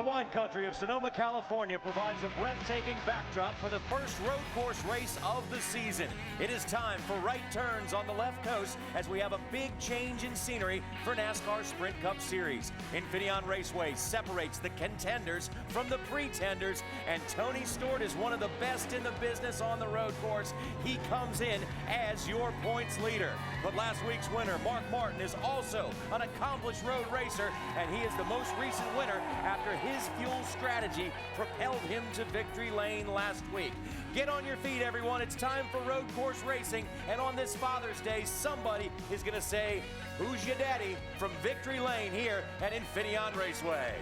wine country of Sonoma, California provides a breathtaking backdrop for the first road course race of the season. It is time for right turns on the left coast as we have a big change in scenery for NASCAR Sprint Cup Series. Infineon Raceway separates the contenders from the pretenders, and Tony Stewart is one of the best in the business on the road course. He comes in as your points leader. But last week's winner, Mark Martin, is also an accomplished road racer, and he is the most recent winner after his fuel strategy propelled him to victory lane last week. Get on your feet, everyone. It's time for road course racing, and on this Father's Day, somebody is going to say, "Who's your daddy?" from victory lane here at Infineon Raceway.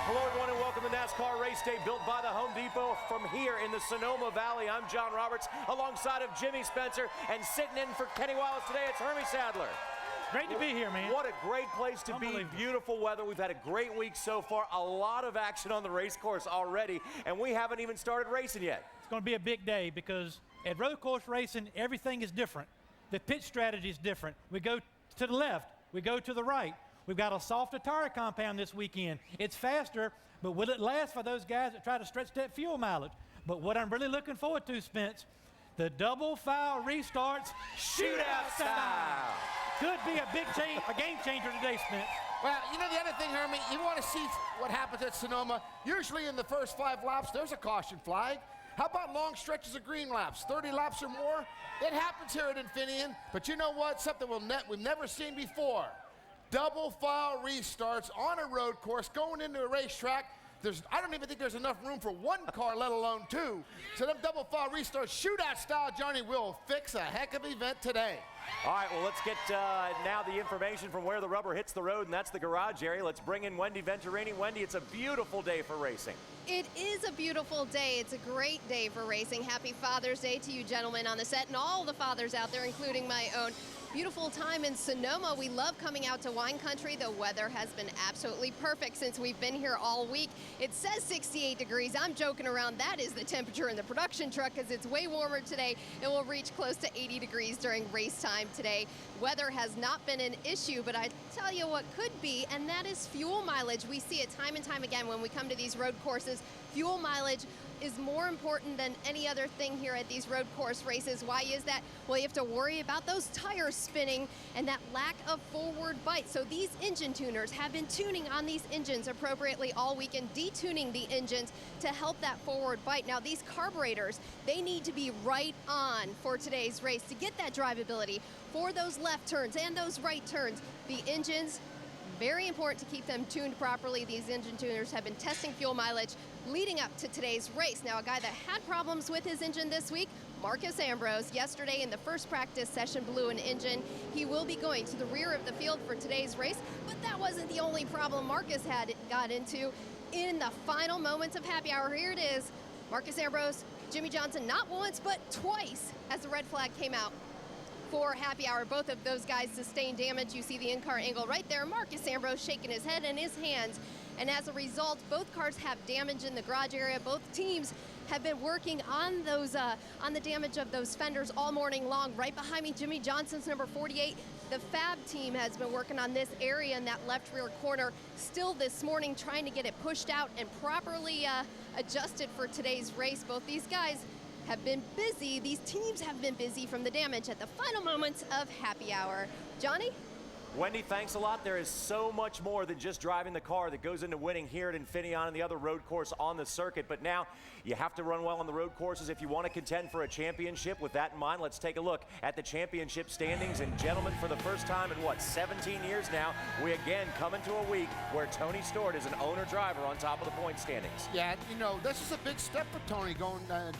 Hello, everyone, and welcome to NASCAR Race Day, built by the Home Depot from here in the Sonoma Valley. I'm John Roberts, alongside of Jimmy Spencer, and sitting in for Kenny Wallace today, it's Hermie Sadler. Great to be here, man. What a great place to be. Beautiful weather. We've had a great week so far. A lot of action on the race course already, and we haven't even started racing yet. It's going to be a big day because at road course racing, everything is different. The pit strategy is different. We go to the left. We go to the right. We've got a softer tire compound this weekend. It's faster, but will it last for those guys that try to stretch that fuel mileage? But what I'm really looking forward to, Spence, the double file restarts, shootout style. Could be a big change, a game changer today, Spence. Well, you know the other thing, Hermie, you want to see what happens at Sonoma. Usually in the first 5 laps, there's a caution flag. How about long stretches of green laps, 30 laps or more? It happens here at Infineon, but you know what? Something we've never seen before. Double file restarts on a road course going into a racetrack. I don't even think there's enough room for one car, let alone two. So them double file restarts, shootout style, Johnny, will fix a heck of an event today. All right, well, let's get now the information from where the rubber hits the road, and that's the garage area. Let's bring in Wendy Venturini. Wendy, it's a beautiful day for racing. It is a beautiful day. It's a great day for racing. Happy Father's Day to you gentlemen on the set and all the fathers out there, including my own. Beautiful time in Sonoma. We love coming out to wine country. The weather has been absolutely perfect since we've been here all week. It says 68 degrees. I'm joking around. That is the temperature in the production truck because it's way warmer today. It will reach close to 80 degrees during race time today. Weather has not been an issue, but I tell you what could be, and that is fuel mileage. We see it time and time again when we come to these road courses. Fuel mileage is more important than any other thing here at these road course races. Why is that? Well, you have to worry about those tires spinning and that lack of forward bite. So these engine tuners have been tuning on these engines appropriately all week and detuning the engines to help that forward bite. Now these carburetors, they need to be right on for today's race to get that drivability for those left turns and those right turns. The engines, very important to keep them tuned properly. These engine tuners have been testing fuel mileage leading up to today's race. Now, a guy that had problems with his engine this week, Marcus Ambrose, yesterday in the first practice session blew an engine. He will be going to the rear of the field for today's race, but that wasn't the only problem Marcus got into in the final moments of happy hour. Here it is, Marcus Ambrose, Jimmy Johnson, not once, but twice as the red flag came out for happy hour. Both of those guys sustained damage. You see the in-car angle right there. Marcus Ambrose shaking his head and his hands. And as a result, both cars have damage in the garage area. Both teams have been working on those on the damage of those fenders all morning long. Right behind me, Jimmy Johnson's number 48. The Fab team has been working on this area in that left rear corner still this morning, trying to get it pushed out and properly adjusted for today's race. Both these guys have been busy. These teams have been busy from the damage at the final moments of happy hour. Johnny? Wendy, thanks a lot. There is so much more than just driving the car that goes into winning here at Infineon and the other road course on the circuit. But now you have to run well on the road courses if you want to contend for a championship. With that in mind, let's take a look at the championship standings. And gentlemen, for the first time in 17 years now, we again come into a week where Tony Stewart is an owner-driver on top of the point standings. Yeah, you know, this is a big step for Tony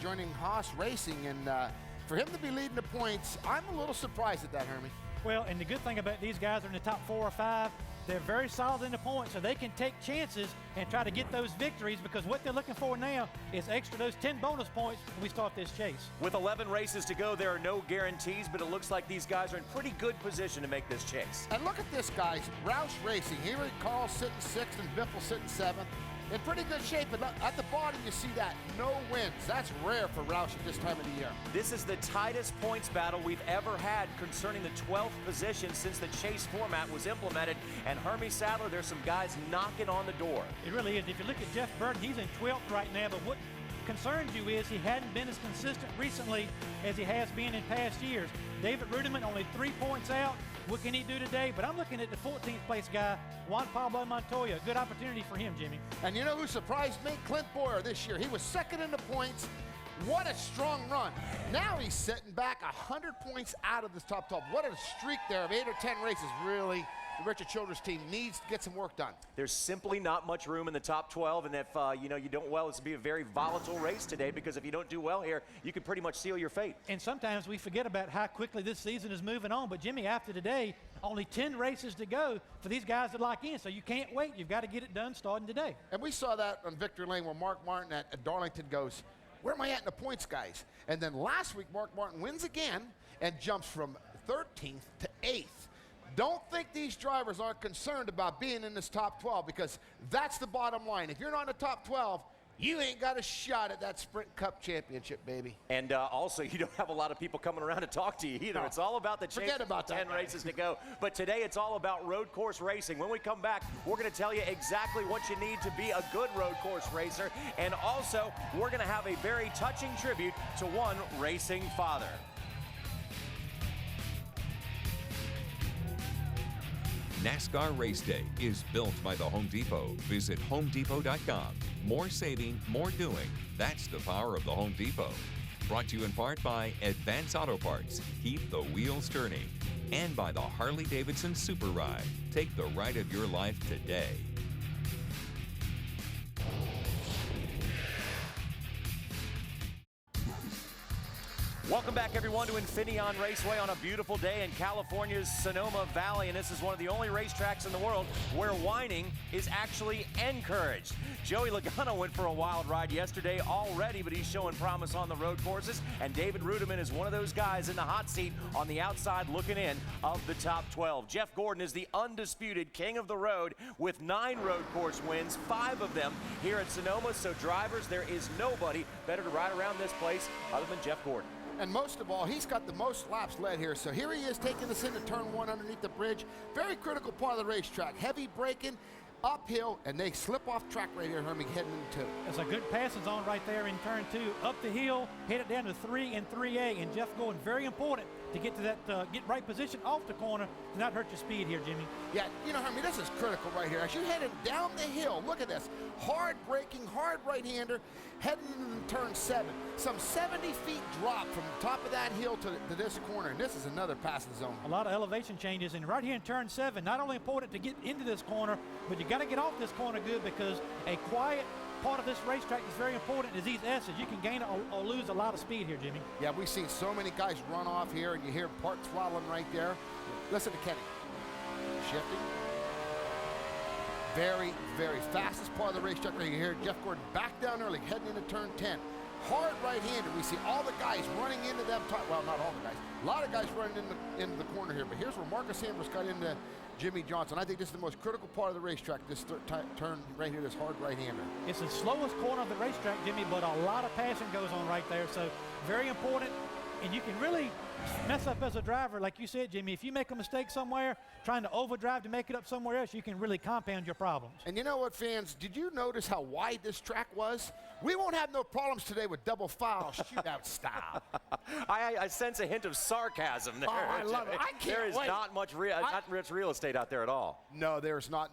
joining Haas Racing. And for him to be leading the points, I'm a little surprised at that, Hermie. Well, and the good thing about these guys are in the top 4 or 5, they're very solid in the points, so they can take chances and try to get those victories, because what they're looking for now is those 10 bonus points when we start this chase. With 11 races to go, there are no guarantees, but it looks like these guys are in pretty good position to make this chase. And look at this, guys. Roush Racing. Here it Carl sitting 6th and Biffle sitting 7th. in pretty good shape, but at the bottom you see that, no wins. That's rare for Roush at this time of the year. This is the tightest points battle we've ever had concerning the 12th position since the chase format was implemented. And Hermie Sadler, there's some guys knocking on the door. It really is. If you look at Jeff Burton, he's in 12th right now, but what concerns you is he hadn't been as consistent recently as he has been in past years. David Rudiman only 3 points out. What can he do today? But I'm looking at the 14th place guy, Juan Pablo Montoya. Good opportunity for him, Jimmy. And you know who surprised me? Clint Boyer this year. He was second in the points. What a strong run. Now he's sitting back 100 points out of this top 12. What a streak there of 8 or 10 races. Really, the Richard Childress team needs to get some work done. There's simply not much room in the top 12, and if you don't well, it's going to be a very volatile race today, because if you don't do well here, you can pretty much seal your fate. And sometimes we forget about how quickly this season is moving on. But Jimmy, after today, only 10 races to go for these guys to lock in, so you can't wait. You've got to get it done starting today. And we saw that on Victory Lane where Mark Martin at Darlington goes, where am I at in the points, guys? And then last week, Mark Martin wins again and jumps from 13th to 8th. Don't think these drivers aren't concerned about being in this top 12, because that's the bottom line. If you're not in the top 12, you ain't got a shot at that Sprint Cup championship, baby. And also, you don't have a lot of people coming around to talk to you either. No. It's all about the chase. Forget about 10 races to go. But today, it's all about road course racing. When we come back, we're going to tell you exactly what you need to be a good road course racer. And also, we're going to have a very touching tribute to one racing father. NASCAR Race Day is built by the Home Depot. Visit homedepot.com. More saving, more doing. That's the power of the Home Depot. Brought to you in part by Advance Auto Parts. Keep the wheels turning. And by the Harley-Davidson Super Ride. Take the ride of your life today. Welcome back, everyone, to Infineon Raceway on a beautiful day in California's Sonoma Valley, and this is one of the only racetracks in the world where whining is actually encouraged. Joey Logano went for a wild ride yesterday already, but he's showing promise on the road courses, and David Rudiman is one of those guys in the hot seat on the outside looking in of the top 12. Jeff Gordon is the undisputed king of the road with 9 road course wins, 5 of them here at Sonoma. So drivers, there is nobody better to ride around this place other than Jeff Gordon. And most of all, he's got the most laps led here. So here he is taking us into turn 1 underneath the bridge. Very critical part of the racetrack. Heavy braking, uphill, and they slip off track right here, Hermie, heading into 2. There's a good passing zone right there in turn 2. Up the hill, headed down to 3 and 3A. And Jeff Gordon, very important to get to that, get right position off the corner to not hurt your speed here, Jimmy. Yeah, you know, Hermie, this is critical right here. As you're heading down the hill, look at this. Hard braking, hard right-hander, heading into turn 7. Some 70 feet drop from the top of that hill to this corner, and this is another passing zone. A lot of elevation changes, and right here in turn 7, not only important to get into this corner, but you got to get off this corner good, because a quiet part of this racetrack is very important is these S's. You can gain or lose a lot of speed here, Jimmy. Yeah, we've seen so many guys run off here, and you hear part throttling right there. Listen to Kenny. Shifting. Very, very fastest part of the racetrack right here. Jeff Gordon back down early, heading into turn 10. Hard right-hander. We see all the guys running into them. Well, not all the guys. A lot of guys running into the corner here. But here's where Marcus Ambrose got into Jimmy Johnson. I think this is the most critical part of the racetrack, this turn right here, this hard right-hander. It's the slowest corner of the racetrack, Jimmy, but a lot of passing goes on right there. So very important. And you can really mess up as a driver, like you said, Jimmy. If you make a mistake somewhere, trying to overdrive to make it up somewhere else, you can really compound your problems. And you know what, fans? Did you notice how wide this track was? We won't have no problems today with double file shootout style. I sense a hint of sarcasm there. Oh, I love it. I can't There is wait. not much real estate out there at all. No, there's not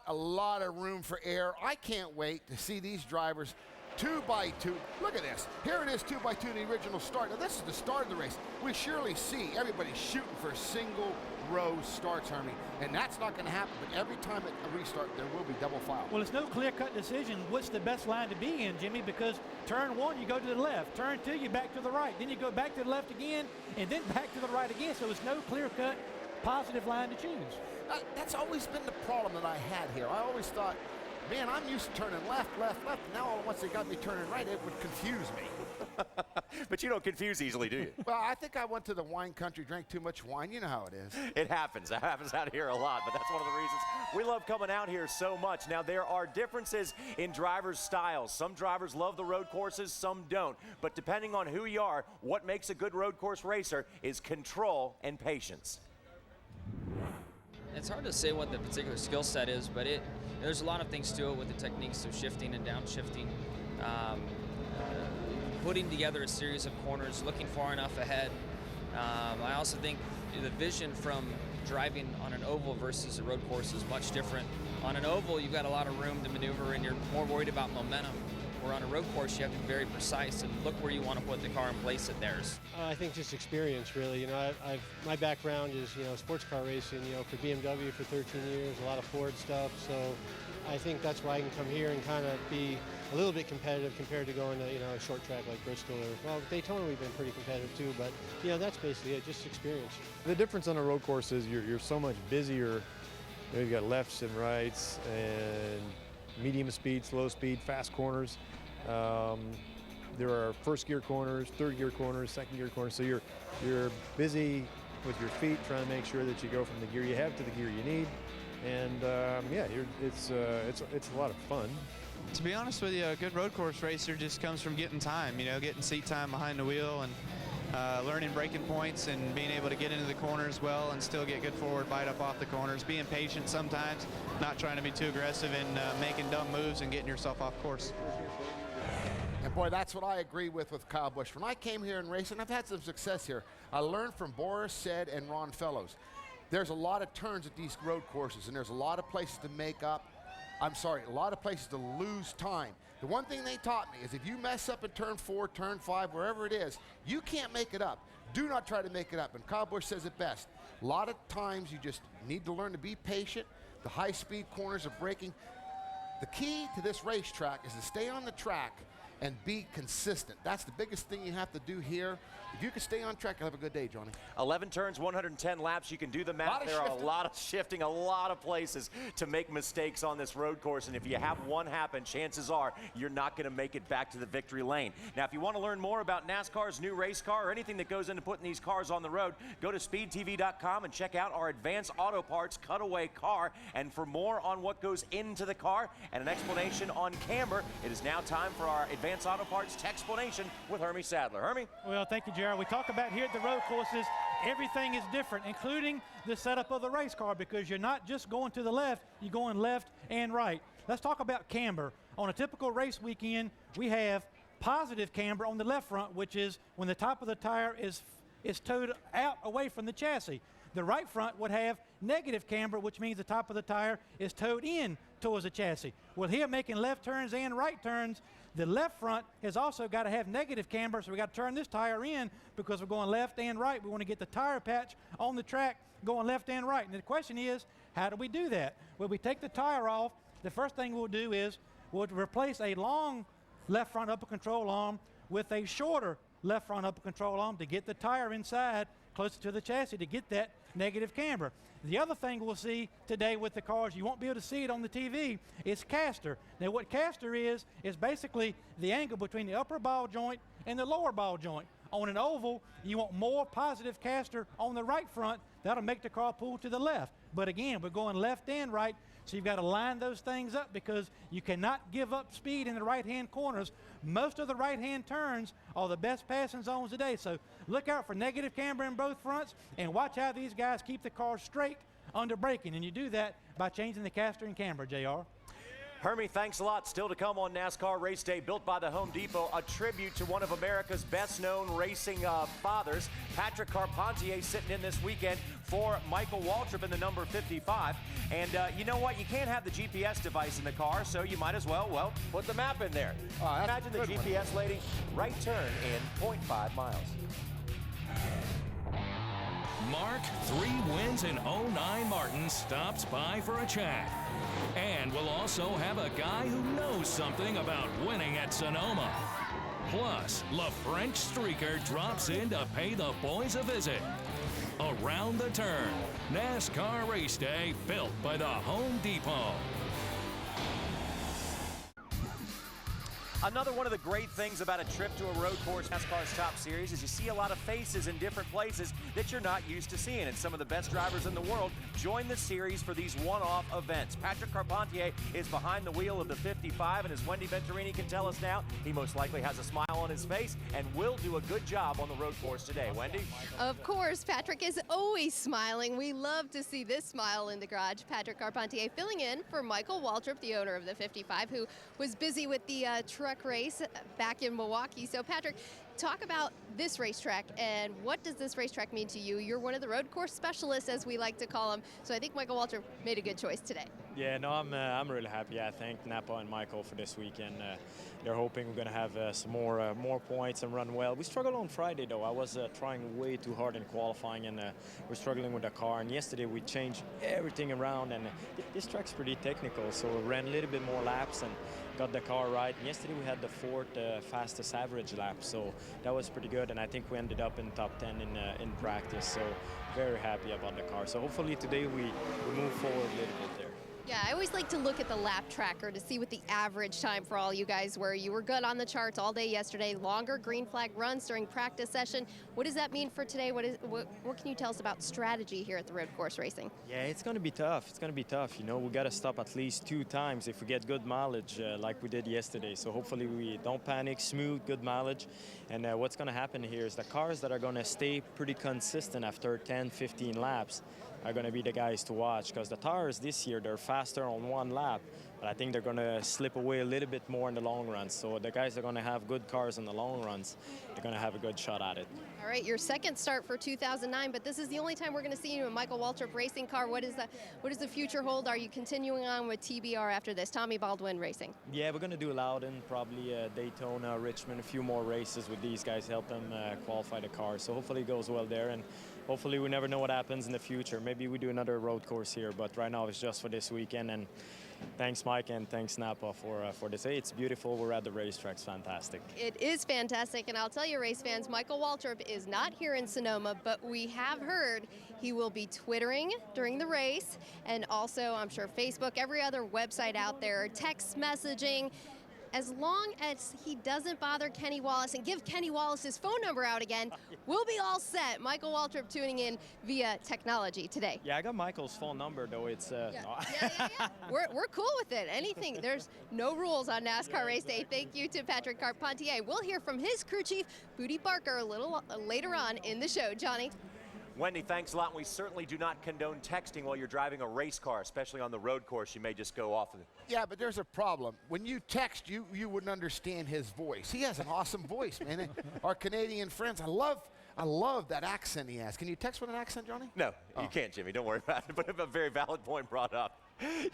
a lot of room for error. I can't wait to see these drivers 2x2. Look at this. Here it is, 2x2, the original start. Now, this is the start of the race. We surely see everybody shooting for single row starts, Hermie, and that's not going to happen. But every time at a restart, there will be double file. Well, it's no clear-cut decision what's the best line to be in, Jimmy, because turn 1, you go to the left. Turn 2, you back to the right. Then you go back to the left again, and then back to the right again. So it's no clear-cut positive line to choose. That's always been the problem that I had here. I always thought, man, I'm used to turning left, left, left. Now, once they got me turning right, it would confuse me. But you don't confuse easily, do you? Well, I think I went to the wine country, drank too much wine. You know how it is. It happens. It happens out here a lot, but that's one of the reasons we love coming out here so much. Now, there are differences in drivers' styles. Some drivers love the road courses, some don't. But depending on who you are, what makes a good road course racer is control and patience. It's hard to say what the particular skill set is, but there's a lot of things to it with the techniques of shifting and downshifting. Putting together a series of corners, looking far enough ahead. I also think the vision from driving on an oval versus a road course is much different. On an oval, you've got a lot of room to maneuver and you're more worried about momentum. Where on a road course, you have to be very precise and look where you want to put the car and place it there. I think just experience, really. You know, my background is, sports car racing, for BMW for 13 years, a lot of Ford stuff. So I think that's why I can come here and kind of be a little bit competitive compared to going to, a short track like Bristol or, well, Daytona we've been pretty competitive too, but, that's basically it, just experience. The difference on a road course is you're so much busier. You've got lefts and rights and medium speed, slow speed, fast corners. There are first gear corners, third gear corners, second gear corners. So you're busy with your feet trying to make sure that you go from the gear you have to the gear you need. And it's a lot of fun. To be honest with you, a good road course racer just comes from getting time, getting seat time behind the wheel and learning braking points and being able to get into the corners well and still get good forward bite up off the corners, being patient sometimes, not trying to be too aggressive and making dumb moves and getting yourself off course. And boy, that's what I agree with Kyle Busch. When I came here in racing, I've had some success here. I learned from Boris Said and Ron Fellows. There's a lot of turns at these road courses, and there's a lot of places to a lot of places to lose time. The one thing they taught me is if you mess up in turn 4, turn 5, wherever it is, you can't make it up. Do not try to make it up. And Kyle Busch says it best. A lot of times you just need to learn to be patient. The high-speed corners of braking. The key to this racetrack is to stay on the track and be consistent. That's the biggest thing you have to do here. If you can stay on track, you'll have a good day, Johnny. 11 turns, 110 laps. You can do the math. There are a lot of shifting, a lot of places to make mistakes on this road course. And if you have one happen, chances are you're not going to make it back to the victory lane. Now, if you want to learn more about NASCAR's new race car or anything that goes into putting these cars on the road, go to speedtv.com and check out our Advanced Auto Parts cutaway car. And for more on what goes into the car and an explanation on camber, it is now time for our Advanced Auto Parts Techsplanation with Hermie Sadler. Hermie? Well, thank you, Jared. We talk about here at the road courses, everything is different, including the setup of the race car, because you're not just going to the left, you're going left and right. Let's talk about camber. On a typical race weekend, we have positive camber on the left front, which is when the top of the tire is towed out away from the chassis. The right front would have negative camber, which means the top of the tire is towed in towards the chassis. Well, here making left turns and right turns, the left front has also got to have negative camber, so we got to turn this tire in because we're going left and right. We want to get the tire patch on the track going left and right. And the question is, how do we do that? Well, we take the tire off. The first thing we'll do is we'll replace a long left front upper control arm with a shorter left front upper control arm to get the tire inside closer to the chassis to get that negative camber. The other thing we'll see today with the cars, you won't be able to see it on the TV, is caster. Now what caster is basically the angle between the upper ball joint and the lower ball joint. On an oval, you want more positive caster on the right front. That'll make the car pull to the left. But again, we're going left and right, so you've got to line those things up because you cannot give up speed in the right-hand corners. Most of the right-hand turns are the best passing zones today, so look out for negative camber in both fronts and watch how these guys keep the car straight under braking, and you do that by changing the caster and camber, JR. Hermie, thanks a lot. Still to come on NASCAR Race Day, built by the Home Depot, a tribute to one of America's best-known racing fathers, Patrick Carpentier, sitting in this weekend for Michael Waltrip in the number 55. And you know what? You can't have the GPS device in the car, so you might as well, put the map in there. Imagine the GPS lady, right turn in 0.5 miles. Mark, 3 wins in 09 Martin, stops by for a chat. And we'll also have a guy who knows something about winning at Sonoma. Plus, La French Streaker drops in to pay the boys a visit. Around the Turn, NASCAR Race Day, built by the Home Depot. Another one of the great things about a trip to a road course NASCAR's Top Series is you see a lot of faces in different places that you're not used to seeing. And some of the best drivers in the world join the series for these one-off events. Patrick Carpentier is behind the wheel of the 55, and as Wendy Venturini can tell us now, he most likely has a smile on his face and will do a good job on the road course today. Wendy? Of course, Patrick is always smiling. We love to see this smile in the garage. Patrick Carpentier filling in for Michael Waltrip, the owner of the 55, who was busy with the truck race back in Milwaukee. So Patrick, talk about this racetrack and what does this racetrack mean to you? You're one of the road course specialists, as we like to call them. So I think Michael Waltrip made a good choice today. Yeah, no, I'm really happy. I thank Napa and Michael for this weekend. They're hoping we're going to have some more points and run well. We struggled on Friday, though. I was trying way too hard in qualifying, and we're struggling with the car. And yesterday we changed everything around, and this track's pretty technical, so we ran a little bit more laps and got the car right. And yesterday we had the fourth fastest average lap, so that was pretty good. And I think we ended up in top 10 in practice, so very happy about the car. So hopefully today we move forward a little bit there. Yeah, I always like to look at the lap tracker to see what the average time for all you guys were. You were good on the charts all day yesterday. Longer green flag runs during practice session. What does that mean for today? What can you tell us about strategy here at the road course racing? Yeah, it's going to be tough. It's going to be tough. You know, we got to stop at least 2 times if we get good mileage like we did yesterday. So hopefully we don't panic, smooth, good mileage. And what's going to happen here is the cars that are going to stay pretty consistent after 10, 15 laps are going to be the guys to watch, because the tires this year, they're faster on one lap, but I think they're going to slip away a little bit more in the long runs. So the guys that are going to have good cars in the long runs, they're going to have a good shot at it. All right, your second start for 2009, but this is the only time we're going to see you in a Michael Waltrip racing car. What does the future hold? Are you continuing on with TBR after this, Tommy Baldwin Racing? Yeah, we're going to do Loudon, probably Daytona, Richmond, a few more races with these guys, help them qualify the car. So hopefully it goes well there, and hopefully we never know what happens in the future. Maybe we do another road course here, but right now it's just for this weekend. And thanks, Mike, and thanks, Napa, for this. Hey, it's beautiful. We're at the racetrack. It's fantastic. It is fantastic, and I'll tell you, race fans, Michael Waltrip is not here in Sonoma, but we have heard he will be Twittering during the race, and also, I'm sure, Facebook, every other website out there, text messaging. As long as he doesn't bother Kenny Wallace and give Kenny Wallace his phone number out again, we'll be all set. Michael Waltrip tuning in via technology today. Yeah, I got Michael's phone number, though. It's yeah. We're cool with it. Anything. There's no rules on NASCAR race day. Thank you to Patrick Carpentier. We'll hear from his crew chief, Booty Barker, a little later on in the show. Johnny. Wendy, thanks a lot. We certainly do not condone texting while you're driving a race car, especially on the road course. You may just go off of it. Yeah, but there's a problem. When you text, you wouldn't understand his voice. He has an awesome voice, man. Our Canadian friends, I love that accent he has. Can you text with an accent, Johnny? No, you can't, Jimmy. Don't worry about it. But a very valid point brought up.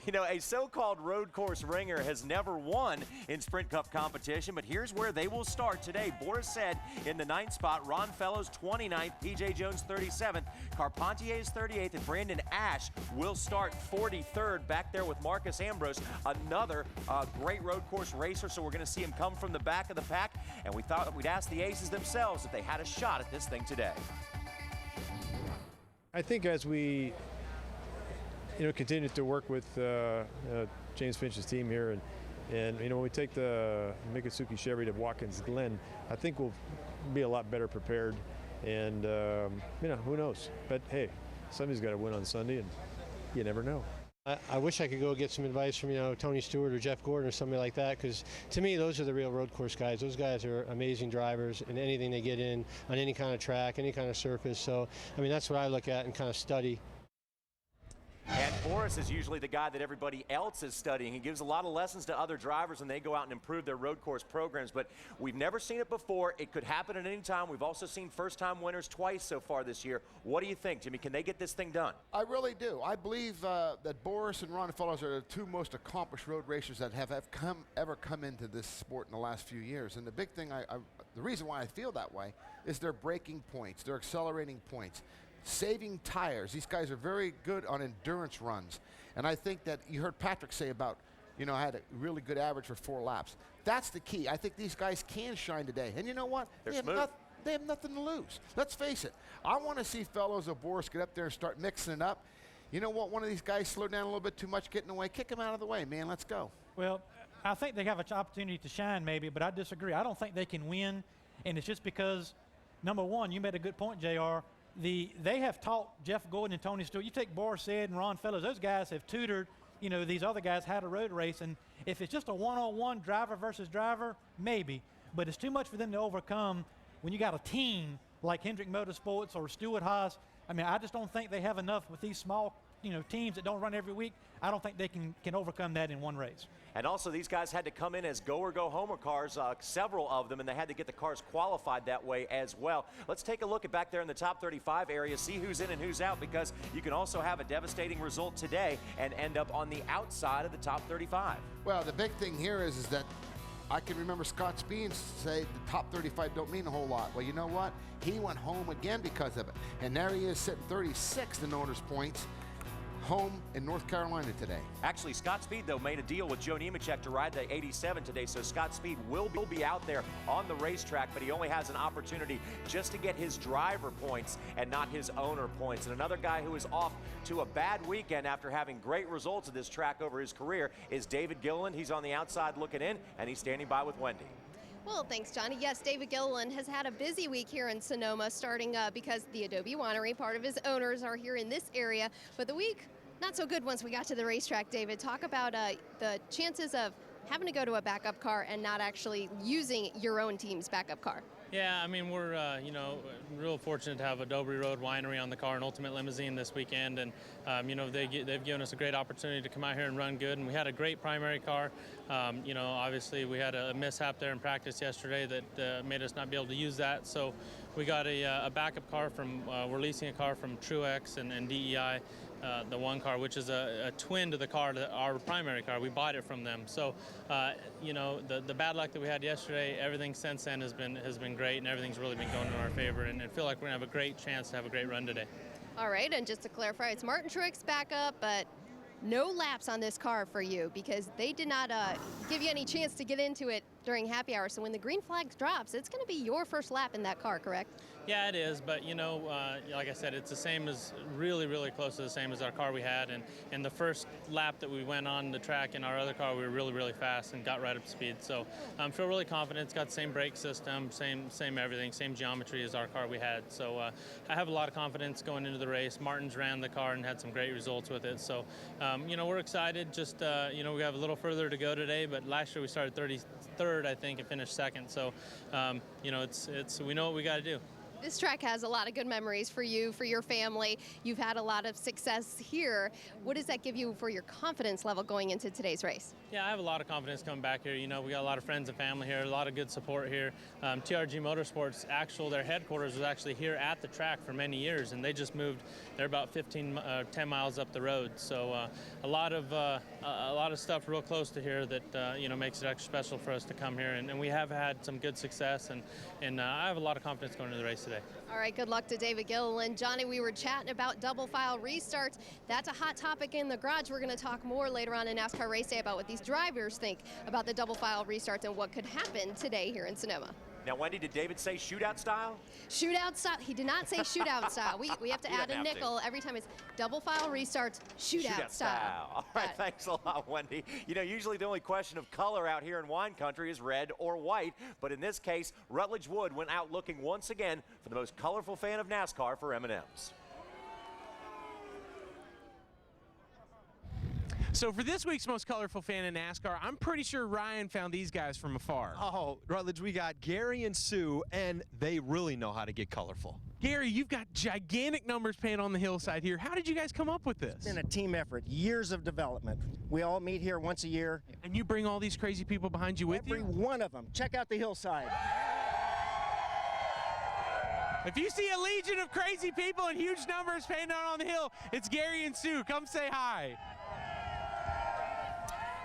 You know, a so-called road course ringer has never won in Sprint Cup competition, but here's where they will start today. Boris said in the 9th spot, Ron Fellows 29th, P.J. Jones 37th, Carpentier is 38th, and Brandon Ash will start 43rd back there with Marcus Ambrose, another great road course racer, so we're going to see him come from the back of the pack, and we thought we'd ask the Aces themselves if they had a shot at this thing today. I think as we continue to work with James Finch's team here, and when we take the Mikitsuki Chevy to Watkins Glen, I think we'll be a lot better prepared. And who knows? But hey, somebody's got to win on Sunday, and you never know. I wish I could go get some advice from Tony Stewart or Jeff Gordon or somebody like that, because to me those are the real road course guys. Those guys are amazing drivers in anything they get in on any kind of track, any kind of surface. So I mean, that's what I look at and kind of study. And Boris is usually the guy that everybody else is studying. He gives a lot of lessons to other drivers when they go out and improve their road course programs, but we've never seen it before. It could happen at any time. We've also seen first-time winners twice so far this year. What do you think, Jimmy? Can they get this thing done? I really do. I believe that Boris and Ron Fellows are the two most accomplished road racers that have ever come into this sport in the last few years. And the big thing, the reason why I feel that way is their braking points, their accelerating points. Saving tires. These guys are very good on endurance runs. And I think that you heard Patrick say about, I had a really good average for 4 laps. That's the key. I think these guys can shine today. And you know what? They have nothing to lose. Let's face it. I want to see Fellows or Boris get up there and start mixing it up. You know what? One of these guys slow down a little bit too much, getting away. Kick him out of the way, man. Let's go. Well, I think they have an opportunity to shine maybe, but I disagree. I don't think they can win, and it's just because, number one, you made a good point, JR. They have taught Jeff Gordon and Tony Stewart. You take Boris Ed and Ron Fellows, those guys have tutored, you know, these other guys how to road race, and if it's just a one-on-one driver versus driver, maybe, but it's too much for them to overcome when you got a team like Hendrick Motorsports or Stewart Haas. I mean, I just don't think they have enough with these small, you know, teams that don't run every week. I don't think they can overcome that in one race. And also, these guys had to come in as go-or-go-homer cars, several of them, and they had to get the cars qualified that way as well. Let's take a look at back there in the top 35 area, see who's in and who's out, because you can also have a devastating result today and end up on the outside of the top 35. Well, the big thing here is that I can remember Scott Speed say the top 35 don't mean a whole lot. Well, you know what? He went home again because of it. And there he is sitting 36th in owners' points, home in North Carolina today. Actually, Scott Speed, though, made a deal with Joe Nemechek to ride the 87 today, so Scott Speed will be out there on the racetrack, but he only has an opportunity just to get his driver points and not his owner points. And another guy who is off to a bad weekend after having great results at this track over his career is David Gilliland. He's on the outside looking in, and he's standing by with Wendy. Well, thanks, Johnny. Yes, David Gilliland has had a busy week here in Sonoma, starting because the Adobe Winery, part of his owners, are here in this area. But the week, not so good once we got to the racetrack, David. Talk about the chances of having to go to a backup car and not actually using your own team's backup car. Yeah, I mean, we're, you know, real fortunate to have Adobe Road Winery on the car and Ultimate Limousine this weekend. And, you know, they've given us a great opportunity to come out here and run good. And we had a great primary car. You know, obviously we had a mishap there in practice yesterday that made us not be able to use that. So we got a backup car from, we're leasing a car from Truex and DEI. The one car, which is a twin to the car, our primary car. We bought it from them. So, you know, the bad luck that we had yesterday, everything since then has been great, and everything's really been going in our favor. And I feel like we're gonna have a great chance to have a great run today. All right, and just to clarify, it's Martin Truex backup, but no laps on this car for you because they did not give you any chance to get into it during happy hour. So when the green flag drops, it's going to be your first lap in that car, correct? Yeah, it is, but you know, like I said, it's the same as, really close to the same as our car we had, and the first lap that we went on the track in our other car, we were really fast and got right up to speed. So I feel really confident. It's got the same brake system, same everything, same geometry as our car we had. So I have a lot of confidence going into the race. Martin's ran the car and had some great results with it. So you know, we're excited. Just you know, we have a little further to go today, but last year we started 33rd, I think, and finished second. So you know, we know what we got to do. This track has a lot of good memories for you, for your family. You've had a lot of success here. What does that give you for your confidence level going into today's race? Yeah, I have a lot of confidence coming back here. You know, we got a lot of friends and family here, a lot of good support here. TRG Motorsports, their headquarters was actually here at the track for many years, and they just moved. They're about 10 miles up the road. So a lot of stuff real close to here that you know, makes it extra special for us to come here. And we have had some good success, and I have a lot of confidence going into the race today. All right, good luck to David Gilliland. Johnny, we were chatting about double file restarts. That's a hot topic in the garage. We're going to talk more later on in NASCAR Race Day about what these drivers think about the double file restarts and what could happen today here in Sonoma. Now, Wendy, did David say shootout style? Shootout style. He did not say shootout style. We have to add a nickel every time. It's double file restarts, shootout style. All right, thanks a lot, Wendy. You know, usually the only question of color out here in wine country is red or white, but in this case, Rutledge Wood went out looking once again for the most colorful fan of NASCAR for M&M's. So for this week's most colorful fan in NASCAR, I'm pretty sure Ryan found these guys from afar. Oh, Rutledge, we got Gary and Sue, and they really know how to get colorful. Gary, you've got gigantic numbers painted on the hillside here. How did you guys come up with this? It's been a team effort, years of development. We all meet here once a year. And you bring all these crazy people behind you with you? Every one of them. Check out the hillside. If you see a legion of crazy people and huge numbers painted on the hill, it's Gary and Sue. Come say hi.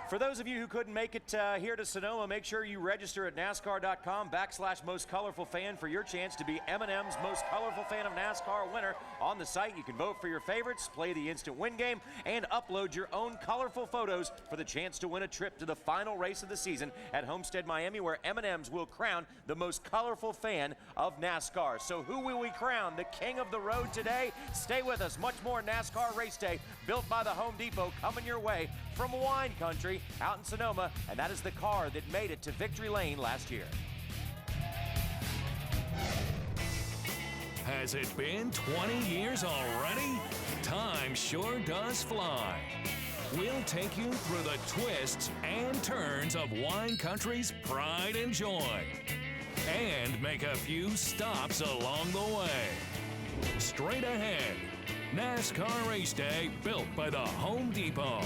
For those of you who couldn't make it here to Sonoma, make sure you register at NASCAR.com/most colorful fan for your chance to be M&M's most colorful fan of NASCAR winner. On the site, you can vote for your favorites, play the instant win game, and upload your own colorful photos for the chance to win a trip to the final race of the season at Homestead, Miami, where M&M's will crown the most colorful fan of NASCAR. So who will we crown the king of the road today? Stay with us. Much more NASCAR Race Day, built by the Home Depot, coming your way from wine country out in Sonoma, and that is the car that made it to victory lane last year. Has it been 20 years already? Time sure does fly. We'll take you through the twists and turns of wine country's pride and joy, and make a few stops along the way. Straight ahead, NASCAR Race Day built by the Home Depot.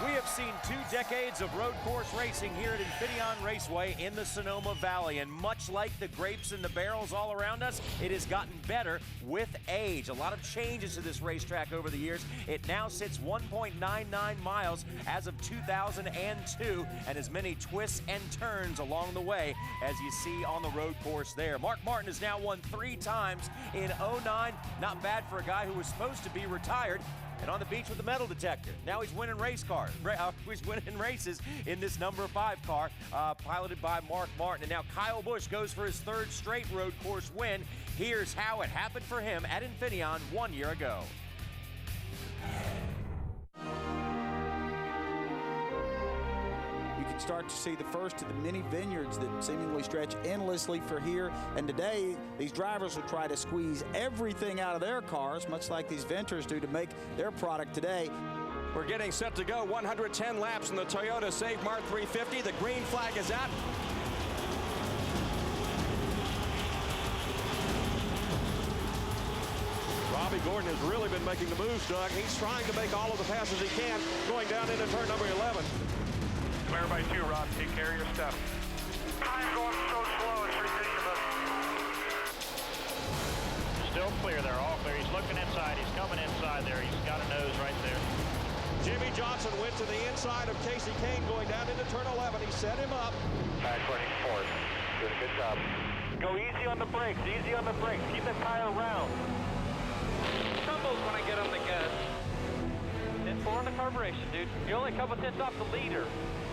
We have seen 2 decades of road course racing here at Infineon Raceway in the Sonoma Valley, and much like the grapes in the barrels all around us, it has gotten better with age. A lot of changes to this racetrack over the years. It now sits 1.99 miles as of 2002, and as many twists and turns along the way as you see on the road course there. Mark Martin has now won 3 times in 09. Not bad for a guy who was supposed to be retired and on the beach with a metal detector. Now he's winning he's winning races in this number 5 car, piloted by Mark Martin. And now Kyle Busch goes for his 3rd straight road course win. Here's how it happened for him at Infineon 1 year ago. You can start to see the first of the many vineyards that seemingly stretch endlessly for here. And today, these drivers will try to squeeze everything out of their cars, much like these vintners do, to make their product today. We're getting set to go 110 laps in the Toyota Save Mart 350. The green flag is out. Robbie Gordon has really been making the moves, Doug. He's trying to make all of the passes he can going down into turn number 11. Clear by 2, Rob. Take care of your stuff. I'm going so slow, it's ridiculous. Still clear there, all clear. He's looking inside. He's coming inside there. He's got a nose right there. Jimmy Johnson went to the inside of Casey Kane going down into turn 11. He set him up. Back running forward. Doing a good job. Go easy on the brakes. Easy on the brakes. Keep that tire round. Stumbles when I get on the gas. 10-4 on the carburation, dude. You're only a couple tenths off the leader.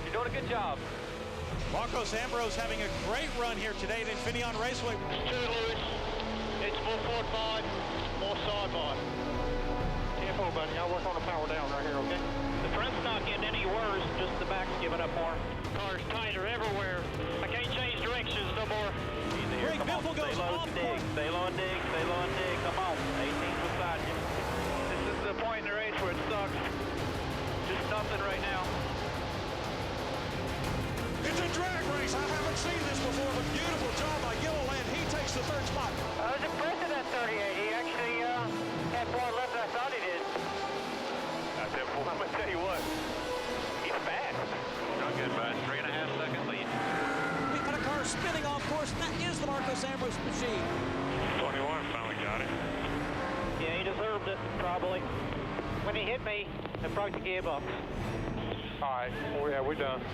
You're doing a good job. Marcos Ambrose having a great run here today at Infineon Raceway. Lewis. It's more forward 5, more side 5. Careful, buddy. I'll work on the power down right here, okay? The front's not getting any worse, just the back's giving up more. Car's tighter everywhere. I can't change directions no more. Easy here. Come on. Stay low and dig. Stay low and dig. Stay low and dig. Come on. 18's beside you. This is the point in the race where it sucks. Just nothing right now. It's a drag race. I haven't seen this before, but beautiful job by Gilliland. He takes the 3rd spot. I was impressed with that 38. He actually had more left than I thought he did. That's it. I'm going to tell you what. He's fast. Doing good, bud. 3.5 second lead. We've got a car spinning off course, and that is the Marcos Ambrose machine. 21 finally got it. Yeah, he deserved it, probably. When he hit me, I broke the gearbox. All right. Well, yeah, we're done.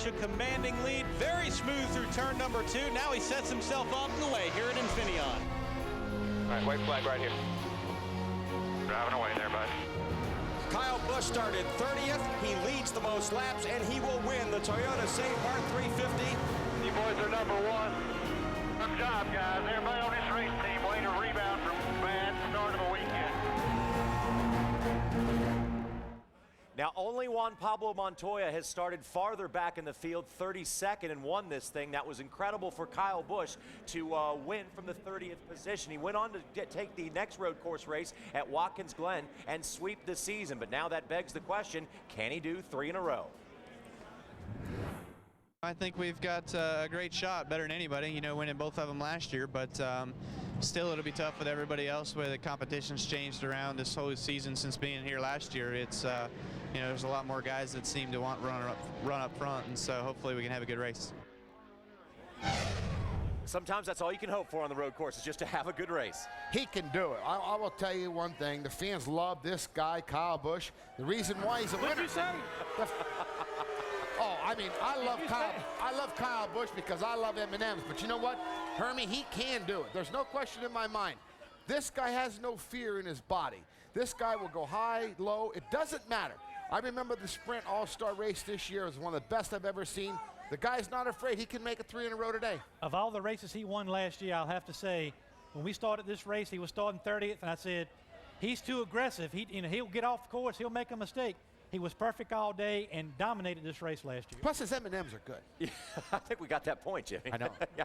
A commanding lead, very smooth through turn number 2. Now he sets himself up in the way here at Infineon. All right, white flag right here. Driving away there, bud. Kyle Busch started 30th. He leads the most laps, and he will win the Toyota Save Mart 350. You boys are number 1. Good job, guys. Everybody on this race team way to rebound from a bad start of a weekend. Now, only Juan Pablo Montoya has started farther back in the field, 32nd, and won this thing. That was incredible for Kyle Busch to win from the 30th position. He went on to take the next road course race at Watkins Glen and sweep the season. But now that begs the question, can he do 3 in a row? I think we've got a great shot, better than anybody, you know, winning both of them last year, but still it'll be tough with everybody else where the competition's changed around this whole season since being here last year. It's, you know, there's a lot more guys that seem to want run up front, and so hopefully we can have a good race. Sometimes that's all you can hope for on the road course is just to have a good race. He can do it. I will tell you one thing. The fans love this guy, Kyle Busch. The reason why he's a winner. What'd you say? Oh, I mean, I love Kyle Busch because I love M&Ms. But you know what, Hermie, he can do it. There's no question in my mind. This guy has no fear in his body. This guy will go high, low. It doesn't matter. I remember the Sprint All-Star race this year. It was one of the best I've ever seen. The guy's not afraid. He can make it 3 in a row today. Of all the races he won last year, I'll have to say, when we started this race, he was starting 30th, and I said, he's too aggressive. He'll get off the course. He'll make a mistake. He was perfect all day and dominated this race last year. Plus his M&Ms are good. Yeah, I think we got that point, Jimmy. I know. Yeah.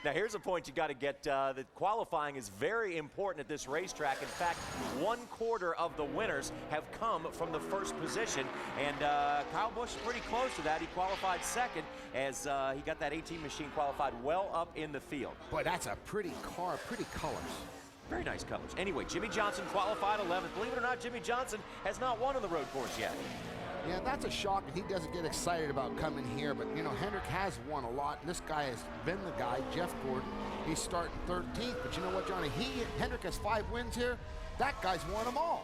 Now here's a point you got to get. The qualifying is very important at this racetrack. In fact, 1/4 of the winners have come from the first position, and Kyle Busch is pretty close to that. He qualified second as he got that 18 machine qualified well up in the field. Boy, that's a pretty car, pretty colors. Very nice colors. Anyway, Jimmy Johnson qualified 11th. Believe it or not, Jimmy Johnson has not won on the road course yet. Yeah, that's a shock, and he doesn't get excited about coming here. But, you know, Hendrick has won a lot, and this guy has been the guy, Jeff Gordon. He's starting 13th. But you know what, Johnny? Hendrick has 5 wins here. That guy's won them all.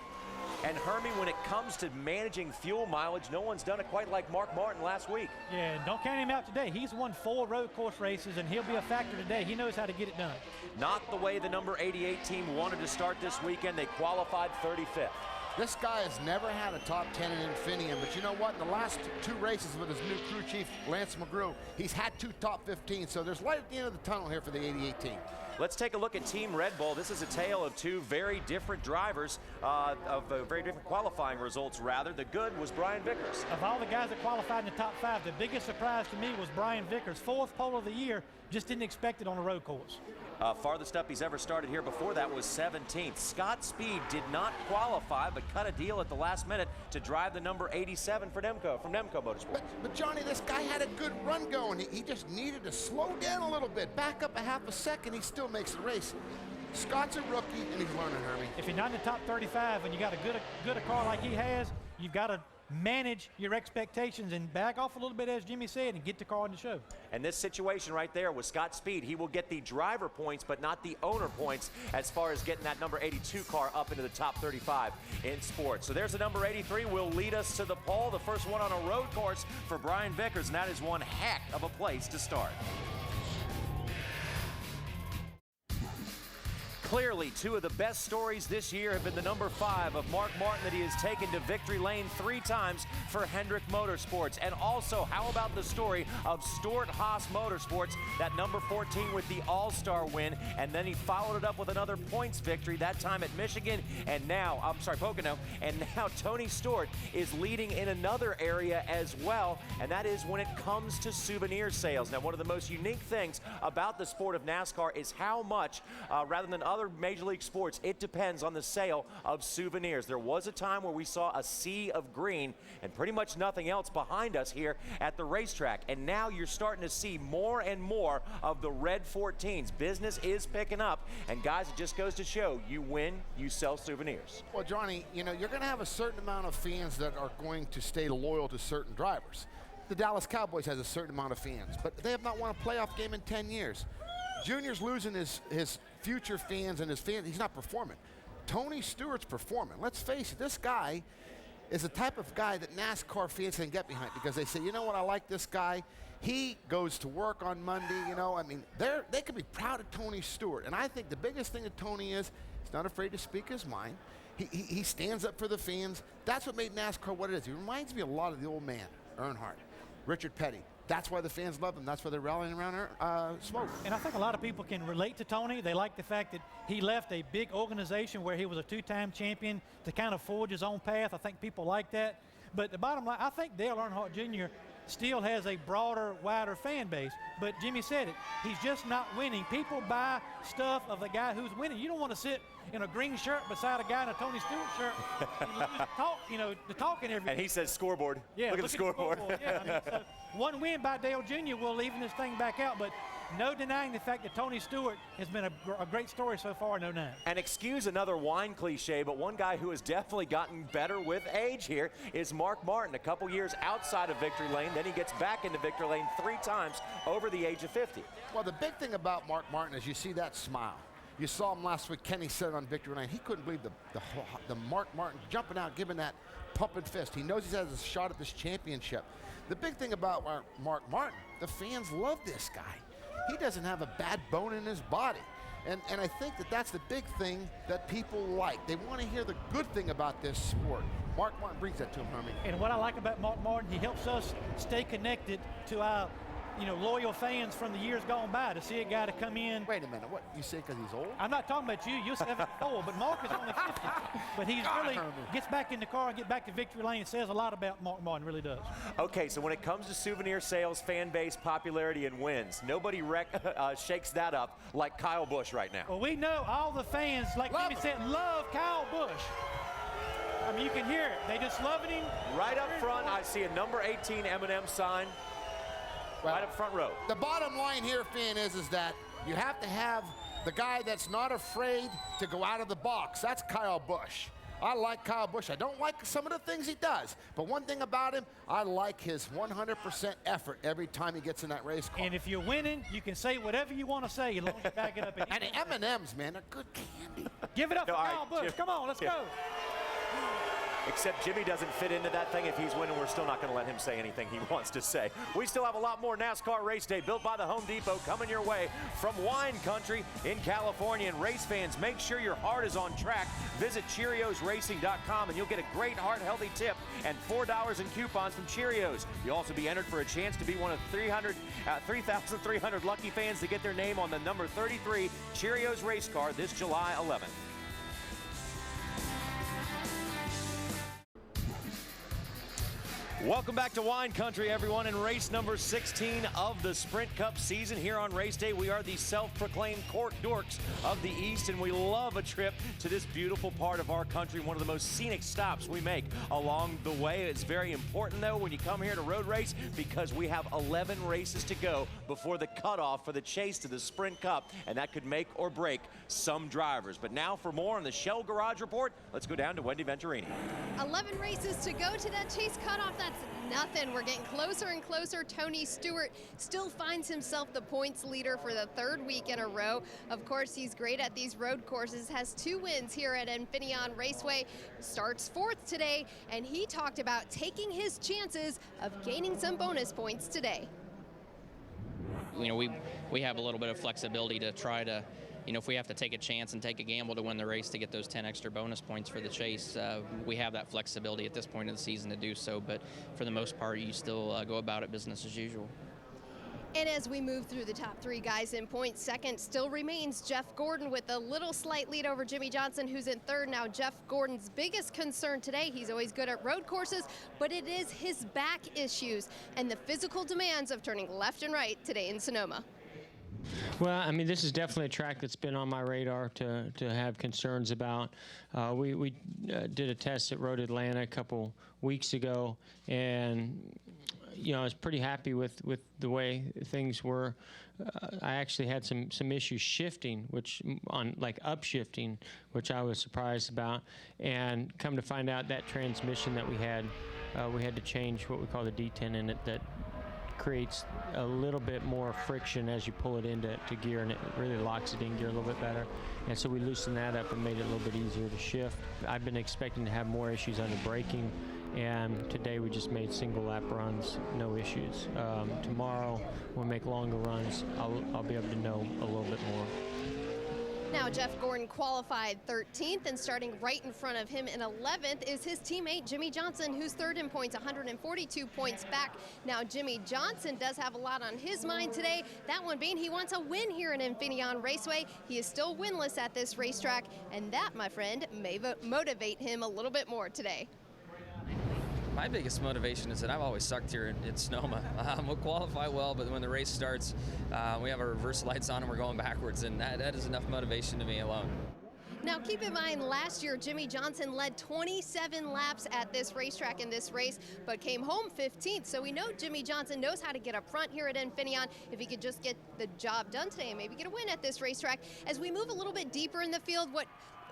And Hermie, when it comes to managing fuel mileage, no one's done it quite like Mark Martin last week. Yeah, and don't count him out today. He's won 4 road course races, and he'll be a factor today. He knows how to get it done. Not the way the number 88 team wanted to start this weekend. They qualified 35th. This guy has never had a top 10 in Infineon, but you know what? In the last 2 races with his new crew chief, Lance McGrew, he's had 2 top 15, so there's light at the end of the tunnel here for the 88 team. Let's take a look at Team Red Bull. This is a tale of 2 very different drivers, very different qualifying results, rather. The good was Brian Vickers. Of all the guys that qualified in the top 5, the biggest surprise to me was Brian Vickers. 4th pole of the year, just didn't expect it on a road course. Farthest up he's ever started here before that was 17th. Scott Speed did not qualify, but cut a deal at the last minute to drive the number 87 for Nemco, from Nemco Motorsports. But Johnny, this guy had a good run going. He just needed to slow down a little bit. Back up a half a second, he still makes the race. Scott's a rookie, and he's learning, Hermie. If you're not in the top 35 and you got a good car like he has, you've got to manage your expectations and back off a little bit, as Jimmy said, and get the car on the show. And this situation right there with Scott Speed, he will get the driver points, but not the owner points as far as getting that number 82 car up into the top 35 in sports. So there's the number 83 will lead us to the pole, the first one on a road course for Brian Vickers, and that is one heck of a place to start. Clearly, 2 of the best stories this year have been the number 5 of Mark Martin that he has taken to victory lane 3 times for Hendrick Motorsports. And also, how about the story of Stuart Haas Motorsports, that number 14 with the All-Star win, and then he followed it up with another points victory, that time at Michigan, and now, Pocono, and now Tony Stewart is leading in another area as well, and that is when it comes to souvenir sales. Now, one of the most unique things about the sport of NASCAR is how much, rather than other major league sports, it depends on the sale of souvenirs. There was a time where we saw a sea of green and pretty much nothing else behind us here at the racetrack, and now you're starting to see more and more of the red 14s. Business is picking up, and guys, it just goes to show, you win, you sell souvenirs. Well, Johnny, you know, you're going to have a certain amount of fans that are going to stay loyal to certain drivers. The Dallas Cowboys has a certain amount of fans, but they have not won a playoff game in 10 years. Junior's losing his future fans and his fans. He's not performing. Tony Stewart's performing. Let's face it, this guy is the type of guy that NASCAR fans can get behind because they say, you know what, I like this guy. He goes to work on Monday, you know. I mean, they can be proud of Tony Stewart. And I think the biggest thing of Tony is he's not afraid to speak his mind. He stands up for the fans. That's what made NASCAR what it is. He reminds me a lot of the old man, Earnhardt, Richard Petty. That's why the fans love him. That's why they're rallying around Smoke. And I think a lot of people can relate to Tony. They like the fact that he left a big organization where he was a 2-time champion to kind of forge his own path. I think people like that. But the bottom line, I think Dale Earnhardt Jr. still has a broader, wider fan base. But Jimmy said it. He's just not winning. People buy stuff of the guy who's winning. You don't want to sit in a green shirt beside a guy in a Tony Stewart shirt and talk, you know, the talking everything. And he says scoreboard. Yeah, look at the scoreboard. Yeah, I mean, so one win by Dale Jr. will even this thing back out, but no denying the fact that Tony Stewart has been a great story so far, no doubt. And excuse another wine cliche, but one guy who has definitely gotten better with age here is Mark Martin. A couple years outside of victory lane, then he gets back into victory lane 3 times over the age of 50. Well, the big thing about Mark Martin is you see that smile. You saw him last week. Kenny said on victory lane, he couldn't believe the Mark Martin jumping out, giving that pumping fist. He knows he has a shot at this championship. The big thing about Mark Martin, the fans love this guy. He doesn't have a bad bone in his body. And I think that that's the big thing that people like. They want to hear the good thing about this sport. Mark Martin brings that to him, Hermie. And what I like about Mark Martin, he helps us stay connected to our, loyal fans from the years gone by. To see a guy to come in. Wait a minute, what, you say because he's old? I'm not talking about you, you're 74, but Mark is only 50. But he's really gets back in the car and get back to victory lane. It says a lot about Mark Martin, really does. Okay, so when it comes to souvenir sales, fan base, popularity, and wins, nobody shakes that up like Kyle Busch right now. Well, we know all the fans, like Jimmy said, love Kyle Busch. I mean, you can hear it. They just loving him. Right up front, I see a number 18 M&M sign. Right up front row. The bottom line here, Finn, is that you have to have the guy that's not afraid to go out of the box. That's Kyle Busch. I like Kyle Busch. I don't like some of the things he does, but one thing about him, I like his 100% effort every time he gets in that race car. And if you're winning, you can say whatever you want to say as long as you back it up. And the M&Ms, man, they're good candy. Give it up for Kyle Busch. Come on, let's go. Except Jimmy doesn't fit into that thing. If he's winning, we're still not going to let him say anything he wants to say. We still have a lot more NASCAR Race Day built by the Home Depot coming your way from wine country in California. And race fans, make sure your heart is on track. Visit CheeriosRacing.com and you'll get a great heart-healthy tip and $4 in coupons from Cheerios. You'll also be entered for a chance to be one of 3,300 lucky fans to get their name on the number 33 Cheerios race car this July 11th. Welcome back to Wine Country, everyone, in race number 16 of the Sprint Cup season. Here on race day, we are the self-proclaimed court dorks of the East, and we love a trip to this beautiful part of our country, one of the most scenic stops we make along the way. It's very important, though, when you come here to road race, because we have 11 races to go before the cutoff for the chase to the Sprint Cup, and that could make or break some drivers. But now for more on the Shell Garage Report, let's go down to Wendy Venturini. 11 races to go to that chase cutoff. That's nothing. We're getting closer and closer. Tony Stewart still finds himself the points leader for the third week in a row. Of course, he's great at these road courses, has 2 wins here at Infineon Raceway, starts 4th today, and he talked about taking his chances of gaining some bonus points today. We have a little bit of flexibility to try to, if we have to take a chance and take a gamble to win the race to get those 10 extra bonus points for the chase, we have that flexibility at this point of the season to do so. But for the most part, you still go about it business as usual. And as we move through the top 3 guys in points, second still remains Jeff Gordon with a little slight lead over Jimmy Johnson, who's in third. Now, Jeff Gordon's biggest concern today, he's always good at road courses, but it is his back issues and the physical demands of turning left and right today in Sonoma. Well, I mean, this is definitely a track that's been on my radar to have concerns about. We did a test at Road Atlanta a couple weeks ago, and I was pretty happy with the way things were. I actually had some issues shifting, which on like upshifting, which I was surprised about, and come to find out that transmission that we had to change what we call the D10 in it that creates a little bit more friction as you pull it into gear, and it really locks it in gear a little bit better. And so we loosened that up and made it a little bit easier to shift. I've been expecting to have more issues under braking, and today we just made single lap runs, no issues. Tomorrow when we make longer runs, I'll be able to know a little bit more. Now, Jeff Gordon qualified 13th, and starting right in front of him in 11th is his teammate Jimmy Johnson, who's third in points, 142 points back. Now, Jimmy Johnson does have a lot on his mind today, that one being he wants a win here in Infineon Raceway. He is still winless at this racetrack, and that, my friend, may motivate him a little bit more today. My biggest motivation is that I've always sucked here in Sonoma. We'll qualify well, but when the race starts, we have our reverse lights on and we're going backwards, and that is enough motivation to me alone. Now, keep in mind, last year, Jimmy Johnson led 27 laps at this racetrack in this race, but came home 15th. So we know Jimmy Johnson knows how to get up front here at Infineon if he could just get the job done today and maybe get a win at this racetrack. As we move a little bit deeper in the field,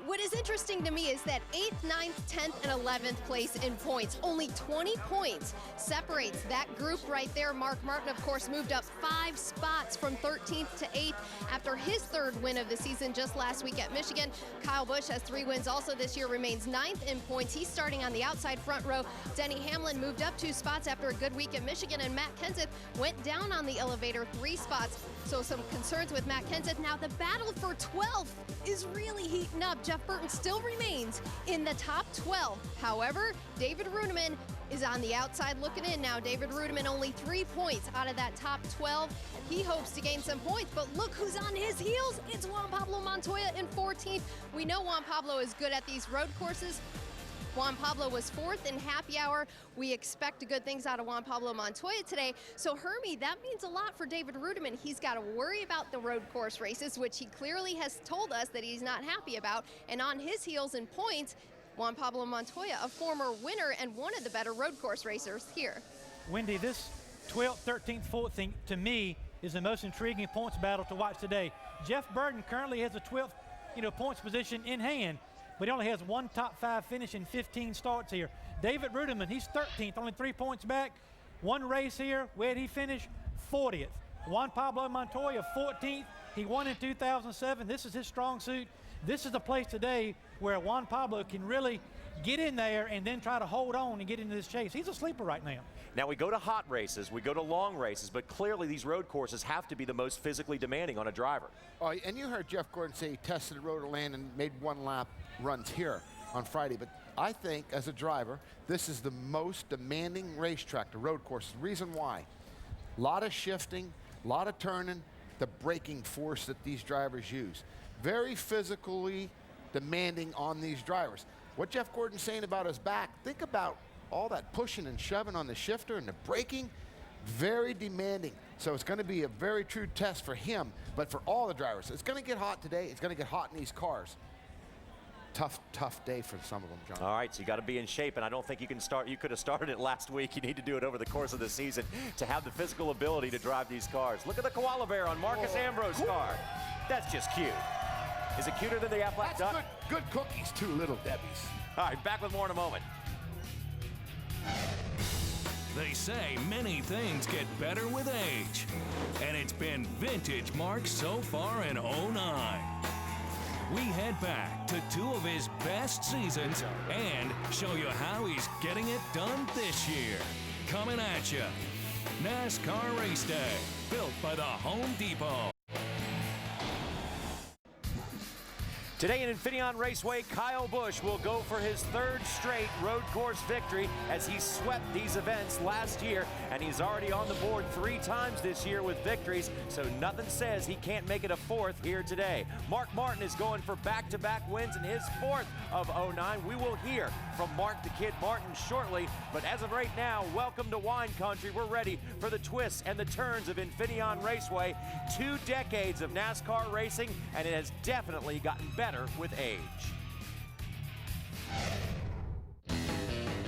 what is interesting to me is that 8th, 9th, 10th, and 11th place in points. Only 20 points separates that group right there. Mark Martin, of course, moved up 5 spots from 13th to 8th after his third win of the season just last week at Michigan. Kyle Busch has 3 wins also this year, remains 9th in points. He's starting on the outside front row. Denny Hamlin moved up 2 spots after a good week at Michigan, and Matt Kenseth went down on the elevator 3 spots. So some concerns with Matt Kenseth. Now the battle for 12th is really heating up. Jeff Burton still remains in the top 12. However, David Rudiman is on the outside looking in now. David Rudiman only 3 points out of that top 12. He hopes to gain some points, but look who's on his heels. It's Juan Pablo Montoya in 14th. We know Juan Pablo is good at these road courses. Juan Pablo was 4th in Happy Hour. We expect good things out of Juan Pablo Montoya today. So Hermie, that means a lot for David Rudiman. He's got to worry about the road course races, which he clearly has told us that he's not happy about. And on his heels in points, Juan Pablo Montoya, a former winner and one of the better road course racers here. Wendy, this 12th, 13th, 14th, to me, is the most intriguing points battle to watch today. Jeff Burton currently has a 12th, points position in hand, but he only has one top 5 finish in 15 starts here. David Rudiman, he's 13th, only 3 points back. One race here, where'd he finish? 40th. Juan Pablo Montoya, 14th. He won in 2007. This is his strong suit. This is the place today where Juan Pablo can really get in there and then try to hold on and get into this chase. He's a sleeper right now. Now, we go to hot races, we go to long races, but clearly these road courses have to be the most physically demanding on a driver. Oh, and you heard Jeff Gordon say he tested the road to land and made 1 lap runs here on Friday. But I think, as a driver, this is the most demanding racetrack, the road course. The reason why, a lot of shifting, a lot of turning, the braking force that these drivers use. Very physically demanding on these drivers. What Jeff Gordon's saying about his back, think about all that pushing and shoving on the shifter and the braking, very demanding. So it's going to be a very true test for him, but for all the drivers. It's going to get hot today. It's going to get hot in these cars. Tough day for some of them, John. All right, so you got to be in shape, and I don't think you can start. You could have started it last week. You need to do it over the course of the season to have the physical ability to drive these cars. Look at the koala bear on Marcus Ambrose's car. That's just cute. Is it cuter than the Aflac duck? That's good cookies too, Little Debbie's. All right, back with more in a moment. They say many things get better with age, and it's been vintage Mark so far in 09. We head back to 2 of his best seasons and show you how he's getting it done this year. Coming at you, NASCAR Race Day, built by the Home Depot. Today in Infineon Raceway, Kyle Busch will go for his 3rd straight road course victory as he swept these events last year, and he's already on the board 3 times this year with victories, so nothing says he can't make it a 4th here today. Mark Martin is going for back-to-back wins in his 4th of 09. We will hear from Mark the Kid Martin shortly, but as of right now, welcome to Wine Country. We're ready for the twists and the turns of Infineon Raceway. 2 decades of NASCAR racing, and it has definitely gotten better with age.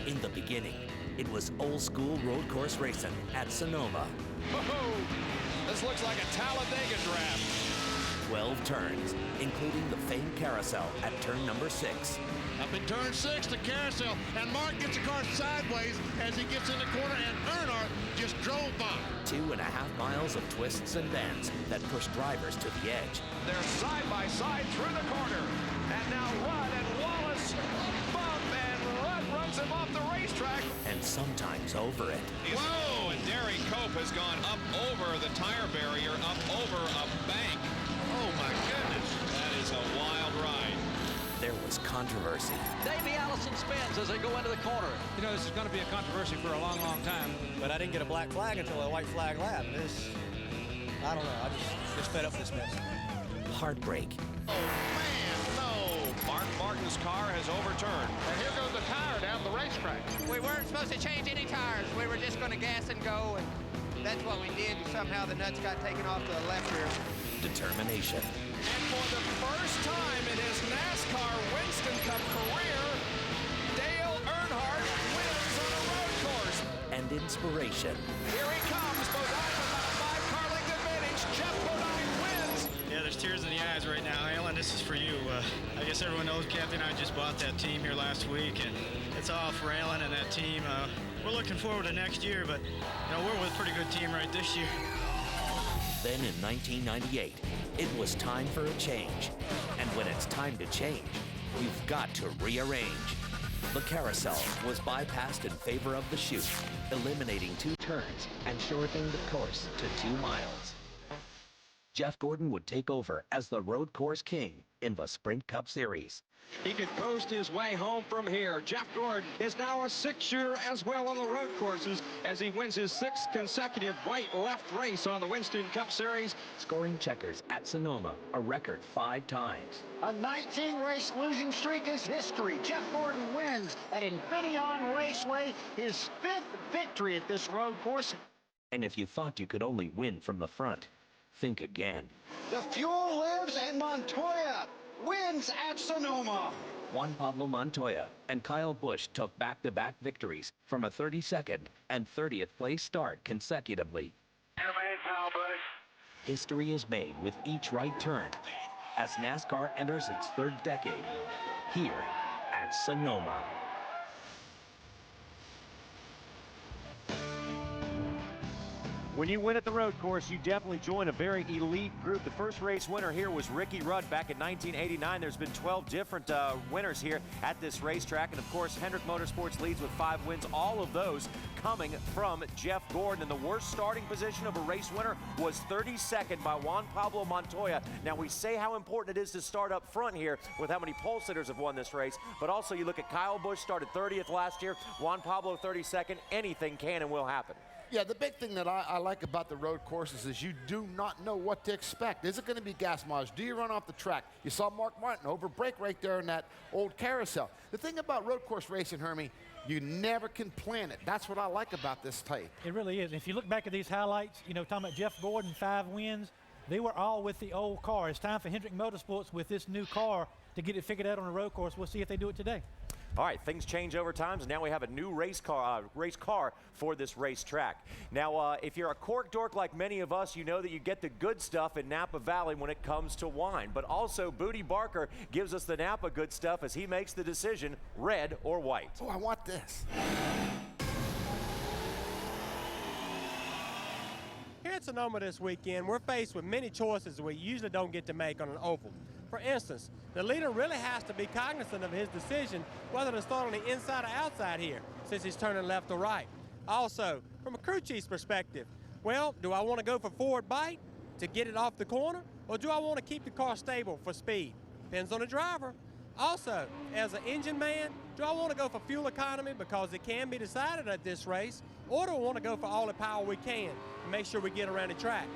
In the beginning, it was old school road course racing at Sonoma. Whoa, this looks like a Talladega draft. 12 turns, including the famed carousel at turn number 6. Up in turn 6, the carousel, and Mark gets the car sideways as he gets in the corner, and Earnhardt just drove by. 2.5 miles of twists and bends that push drivers to the edge. They're side by side through the corner. And now Rudd and Wallace bump, and Rudd runs him off the racetrack. And sometimes over it. Whoa! And Derry Cope has gone up over the tire barrier, up over a bank. Oh my goodness, that is a wild ride. There was controversy. Davey Allison spins as they go into the corner. You know, this is going to be a controversy for a long, long time, but I didn't get a black flag until a white flag lap. I don't know, I just fed up with this mess. Heartbreak. Oh man, no! Mark Martin's car has overturned. And here goes the tire down the racetrack. We weren't supposed to change any tires. We were just going to gas and go, and that's what we did, and somehow the nuts got taken off to the left rear. Determination. And for the first time in his NASCAR Winston Cup career, Dale Earnhardt wins on a road course. And inspiration. Here he comes, Bodine about 5 car length advantage. Jeff Bodine wins. Yeah, there's tears in the eyes right now. Alan, this is for you. I guess everyone knows Captain and I just bought that team here last week, and it's all for Alan and that team. We're looking forward to next year, but we're with a pretty good team right this year. Then in 1998, it was time for a change. And when it's time to change, you've got to rearrange. The carousel was bypassed in favor of the chute, eliminating 2 turns and shortening the course to 2 miles. Jeff Gordon would take over as the road course king in the Sprint Cup Series. He could coast his way home from here. Jeff Gordon is now a 6-year as well on the road courses as he wins his 6th consecutive white left race on the Winston Cup Series. Scoring checkers at Sonoma, a record 5 times. A 19-race losing streak is history. Jeff Gordon wins at Infineon Raceway, his 5th victory at this road course. And if you thought you could only win from the front, think again. The fuel lives and Montoya wins at Sonoma. Juan Pablo Montoya and Kyle Busch took back-to-back victories from a 32nd and 30th place start consecutively. History is made with each right turn as NASCAR enters its 3rd decade here at Sonoma. When you win at the road course, you definitely join a very elite group. The first race winner here was Ricky Rudd back in 1989. There's been 12 different winners here at this racetrack. And of course, Hendrick Motorsports leads with 5 wins, all of those coming from Jeff Gordon. And the worst starting position of a race winner was 32nd by Juan Pablo Montoya. Now, we say how important it is to start up front here with how many pole sitters have won this race. But also, you look at Kyle Busch, started 30th last year. Juan Pablo, 32nd. Anything can and will happen. Yeah, the big thing that I like about the road courses is you do not know what to expect. Is it going to be gas mileage? Do you run off the track? You saw Mark Martin over break right there in that old carousel. The thing about road course racing, Hermie, you never can plan it. That's what I like about this type. It really is. If you look back at these highlights, you know, talking about Jeff Gordon, 5 wins, they were all with the old car. It's time for Hendrick Motorsports with this new car to get it figured out on the road course. We'll see if they do it today. All right, things change over time, so now we have a new race car for this racetrack. Now, if you're a cork dork like many of us, you know that you get the good stuff in Napa Valley when it comes to wine. But also, Booty Barker gives us the Napa good stuff as he makes the decision, red or white. Oh, I want this. Here at Sonoma this weekend, we're faced with many choices we usually don't get to make on an oval. For instance, the leader really has to be cognizant of his decision whether to start on the inside or outside here, since he's turning left or right. Also, from a crew chief's perspective, well, do I want to go for forward bite to get it off the corner, or do I want to keep the car stable for speed? Depends on the driver. Also, as an engine man, do I want to go for fuel economy because it can be decided at this race, or do I want to go for all the power we can to make sure we get around the track?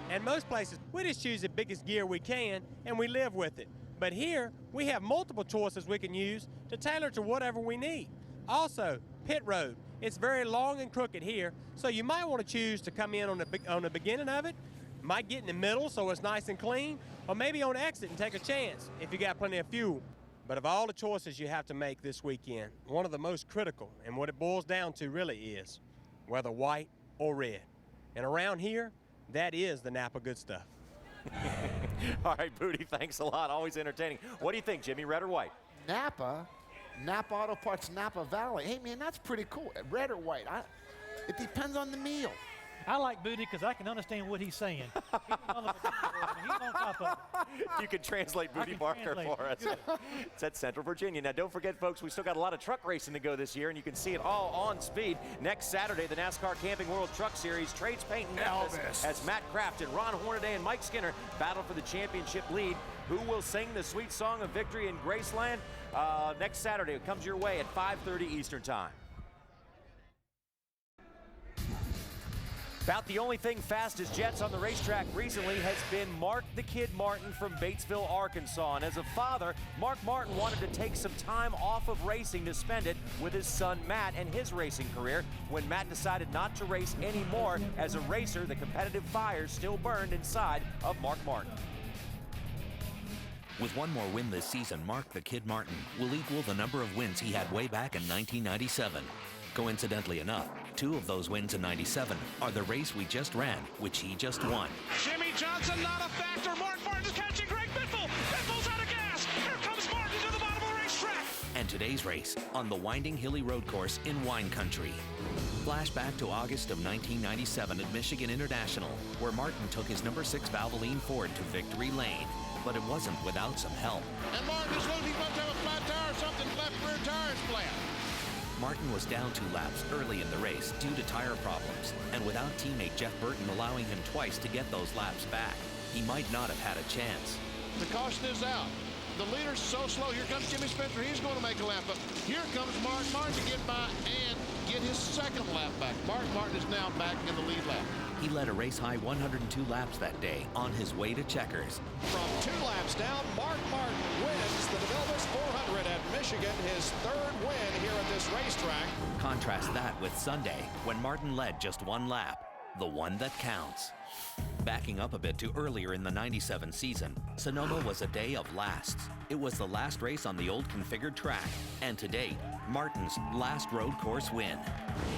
And most places, we just choose the biggest gear we can, and we live with it. But here, we have multiple choices we can use to tailor to whatever we need. Also, pit road. It's very long and crooked here, so you might want to choose to come in on the beginning of it, might get in the middle so it's nice and clean, or maybe on exit and take a chance if you got plenty of fuel. But of all the choices you have to make this weekend, one of the most critical, and what it boils down to really is, whether white or red. And around here, that is the Napa good stuff. All right, Booty, thanks a lot. Always entertaining. What do you think, Jimmy, red or white? Napa Auto Parts, Napa Valley. Hey, man, that's pretty cool. Red or white? It depends on the meal. I like Booty because I can understand what he's saying. He's on top of it. You can translate Booty Barker for us. It's at Central Virginia. Now, don't forget, folks, we still got a lot of truck racing to go this year, and you can see it all on speed. Next Saturday, the NASCAR Camping World Truck Series trades paint in Memphis as Matt Kraft and Ron Hornaday and Mike Skinner battle for the championship lead. Who will sing the sweet song of victory in Graceland? Next Saturday, it comes your way at 5:30 Eastern Time. About the only thing fast as jets on the racetrack recently has been Mark the Kid Martin from Batesville, Arkansas. And as a father, Mark Martin wanted to take some time off of racing to spend it with his son Matt and his racing career. When Matt decided not to race anymore as a racer, the competitive fire still burned inside of Mark Martin. With one more win this season, Mark the Kid Martin will equal the number of wins he had way back in 1997. Coincidentally enough, 2 of those wins in 97 are the race we just ran, which he just won. Jimmy Johnson not a factor. Mark Martin's catching Greg Biffle. Biffle's out of gas. Here comes Martin to the bottom of the racetrack. And today's race on the winding hilly road course in wine country. Flashback to August of 1997 at Michigan International, where Martin took his number 6 Valvoline Ford to victory lane. But it wasn't without some help. And Martin is losing. He must have a flat tire or something. Left rear tire is flat. Martin was down 2 laps early in the race due to tire problems, and without teammate Jeff Burton allowing him twice to get those laps back, he might not have had a chance. The caution is out. The leader's so slow. Here comes Jimmy Spencer. He's going to make a lap up. Here comes Mark Martin to get by and get his second lap back. Mark Martin is now back in the lead lap. He led a race-high 102 laps that day on his way to Checkers. From 2 laps down, Mark Martin wins the DeVilbiss 400 at Michigan, his 3rd win here at this racetrack. Contrast that with Sunday, when Martin led just 1 lap, the one that counts. Backing up a bit to earlier in the 97 season, Sonoma was a day of lasts. It was the last race on the old configured track, and to date, Martin's last road course win.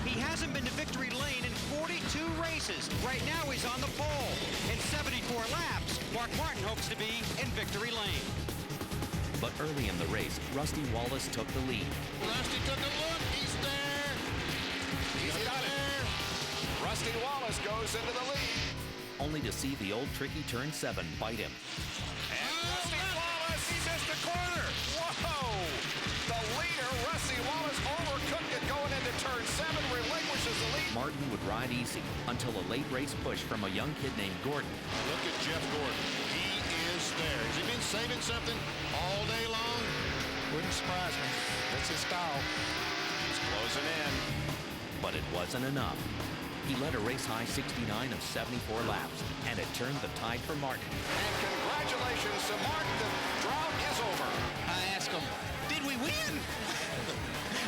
He hasn't been to victory lane in 42 races. Right now he's on the pole. In 74 laps, Mark Martin hopes to be in victory lane. But early in the race, Rusty Wallace took the lead. Rusty took a look. He's there. He's got it. Rusty Wallace goes into the lead. Only to see the old tricky turn 7 bite him. And Rusty Wallace, he missed the corner. Whoa! The leader, Rusty Wallace, overcooked it going into turn 7, relinquishes the lead. Martin would ride easy until a late race push from a young kid named Gordon. Look at Jeff Gordon. He is there. Has he been saving something all day long? Wouldn't surprise me. That's his style. He's closing in. But it wasn't enough. He led a race-high 69 of 74 laps, and it turned the tide for Martin. And congratulations to Martin. The drought is over. I asked him, did we win?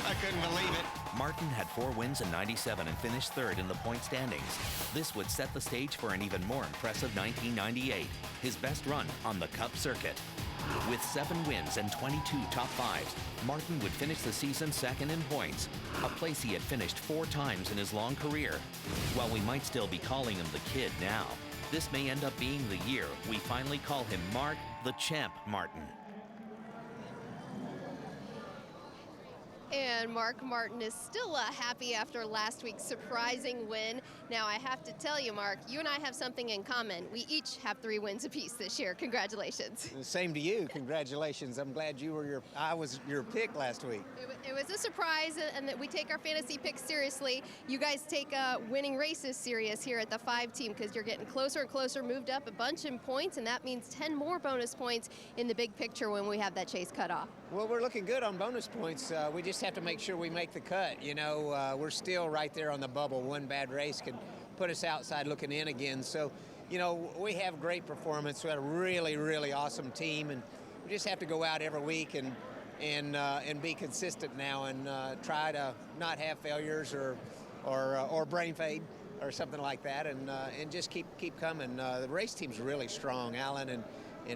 I couldn't believe it. Martin had 4 wins in 97 and finished 3rd in the point standings. This would set the stage for an even more impressive 1998, his best run on the Cup circuit. With 7 wins and 22 top 5s, Martin would finish the season 2nd in points, a place he had finished 4 times in his long career. While we might still be calling him the Kid now, this may end up being the year we finally call him Mark the Champ Martin. And Mark Martin is still happy after last week's surprising win. Now, I have to tell you, Mark, you and I have something in common. We each have 3 wins apiece this year. Congratulations. Same to you. Congratulations. I'm glad I was your pick last week. It was a surprise, and that we take our fantasy picks seriously. You guys take winning races serious here at the 5 team because you're getting closer and closer, moved up a bunch in points, and that means 10 more bonus points in the big picture when we have that chase cut off. Well, we're looking good on bonus points. We just have to make sure we make the cut. You know, we're still right there on the bubble. One bad race could put us outside looking in again. So, you know, we have great performance. We had a really, really awesome team, and we just have to go out every week and be consistent now and try to not have failures or brain fade or something like that, and just keep coming. The race team's really strong. Alan and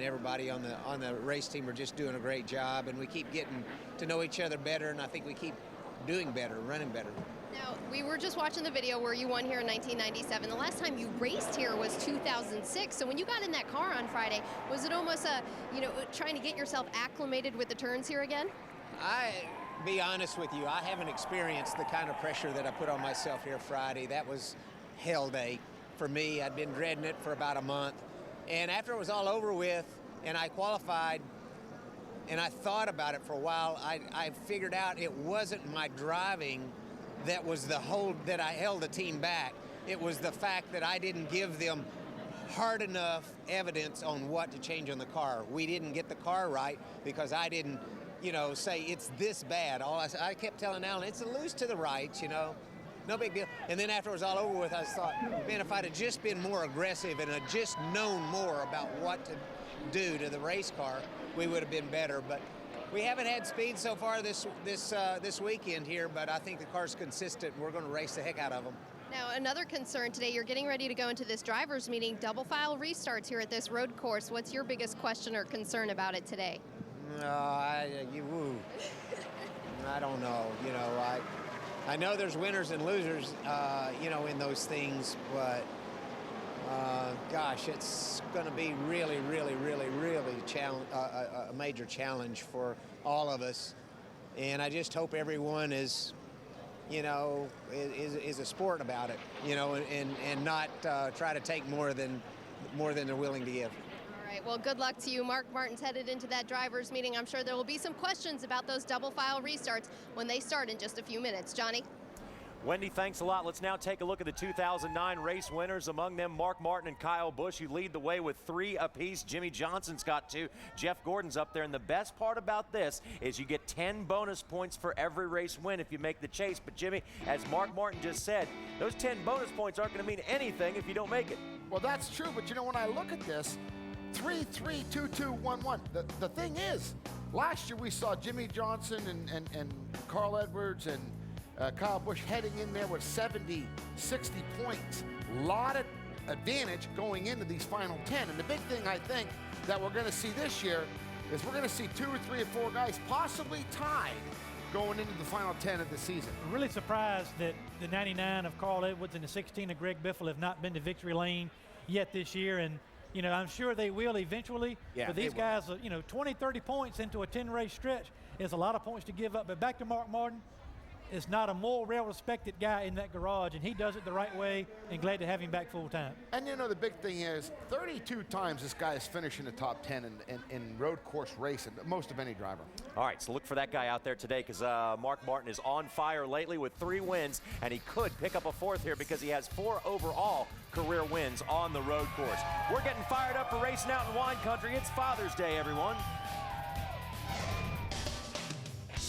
everybody on the race team are just doing a great job, and we keep getting to know each other better, and I think we keep doing better, running better. Now, we were just watching the video where you won here in 1997. The last time you raced here was 2006. So when you got in that car on Friday, was it almost trying to get yourself acclimated with the turns here again? Be honest with you, I haven't experienced the kind of pressure that I put on myself here Friday. That was hell day for me. I'd been dreading it for about a month. And after it was all over with and I qualified and I thought about it for a while, I figured out it wasn't my driving that was that I held the team back. It was the fact that I didn't give them hard enough evidence on what to change on the car. We didn't get the car right because I didn't, say it's this bad. I kept telling Alan, it's a loose to the right, no big deal. And then after it was all over with, I thought, man, if I'd have just been more aggressive and had just known more about what to do to the race car, we would have been better. But we haven't had speed so far this weekend here, but I think the car's consistent. We're going to race the heck out of them. Now, another concern today, you're getting ready to go into this driver's meeting, double file restarts here at this road course. What's your biggest question or concern about it today? I don't know. I know there's winners and losers, in those things, but gosh, it's going to be really, really, really, really a major challenge for all of us. And I just hope everyone is a sport about it, and not try to take more than they're willing to give. All right, well, good luck to you. Mark Martin's headed into that driver's meeting. I'm sure there will be some questions about those double file restarts when they start in just a few minutes. Johnny? Wendy, thanks a lot. Let's now take a look at the 2009 race winners. Among them, Mark Martin and Kyle Busch, who lead the way with 3 apiece. Jimmy Johnson's got 2. Jeff Gordon's up there. And the best part about this is you get 10 bonus points for every race win if you make the chase. But, Jimmy, as Mark Martin just said, those 10 bonus points aren't going to mean anything if you don't make it. Well, that's true. But, you know, when I look at this, 3, 3, 2, 2, 1, 1. The thing is, last year we saw Jimmy Johnson and Carl Edwards and Kyle Busch heading in there with 70, 60 points. A lot of advantage going into these final 10. And the big thing I think that we're going to see this year is we're going to see 2 or 3 or 4 guys possibly tied going into the final 10 of the season. I'm really surprised that the 99 of Carl Edwards and the 16 of Greg Biffle have not been to victory lane yet this year. And, you know, I'm sure they will eventually. Yeah, but these guys, you know, 20, 30 points into a 10-race stretch is a lot of points to give up. But back to Mark Martin. Is not a more well-respected guy in that garage, and he does it the right way, and glad to have him back full time. And you know, the big thing is 32 times this guy is finishing the top 10 in road course racing, most of any driver. All right, so look for that guy out there today because Mark Martin is on fire lately with 3 wins, and he could pick up a 4th here because he has 4 overall career wins on the road course. We're getting fired up for racing out in wine country. It's Father's Day, everyone.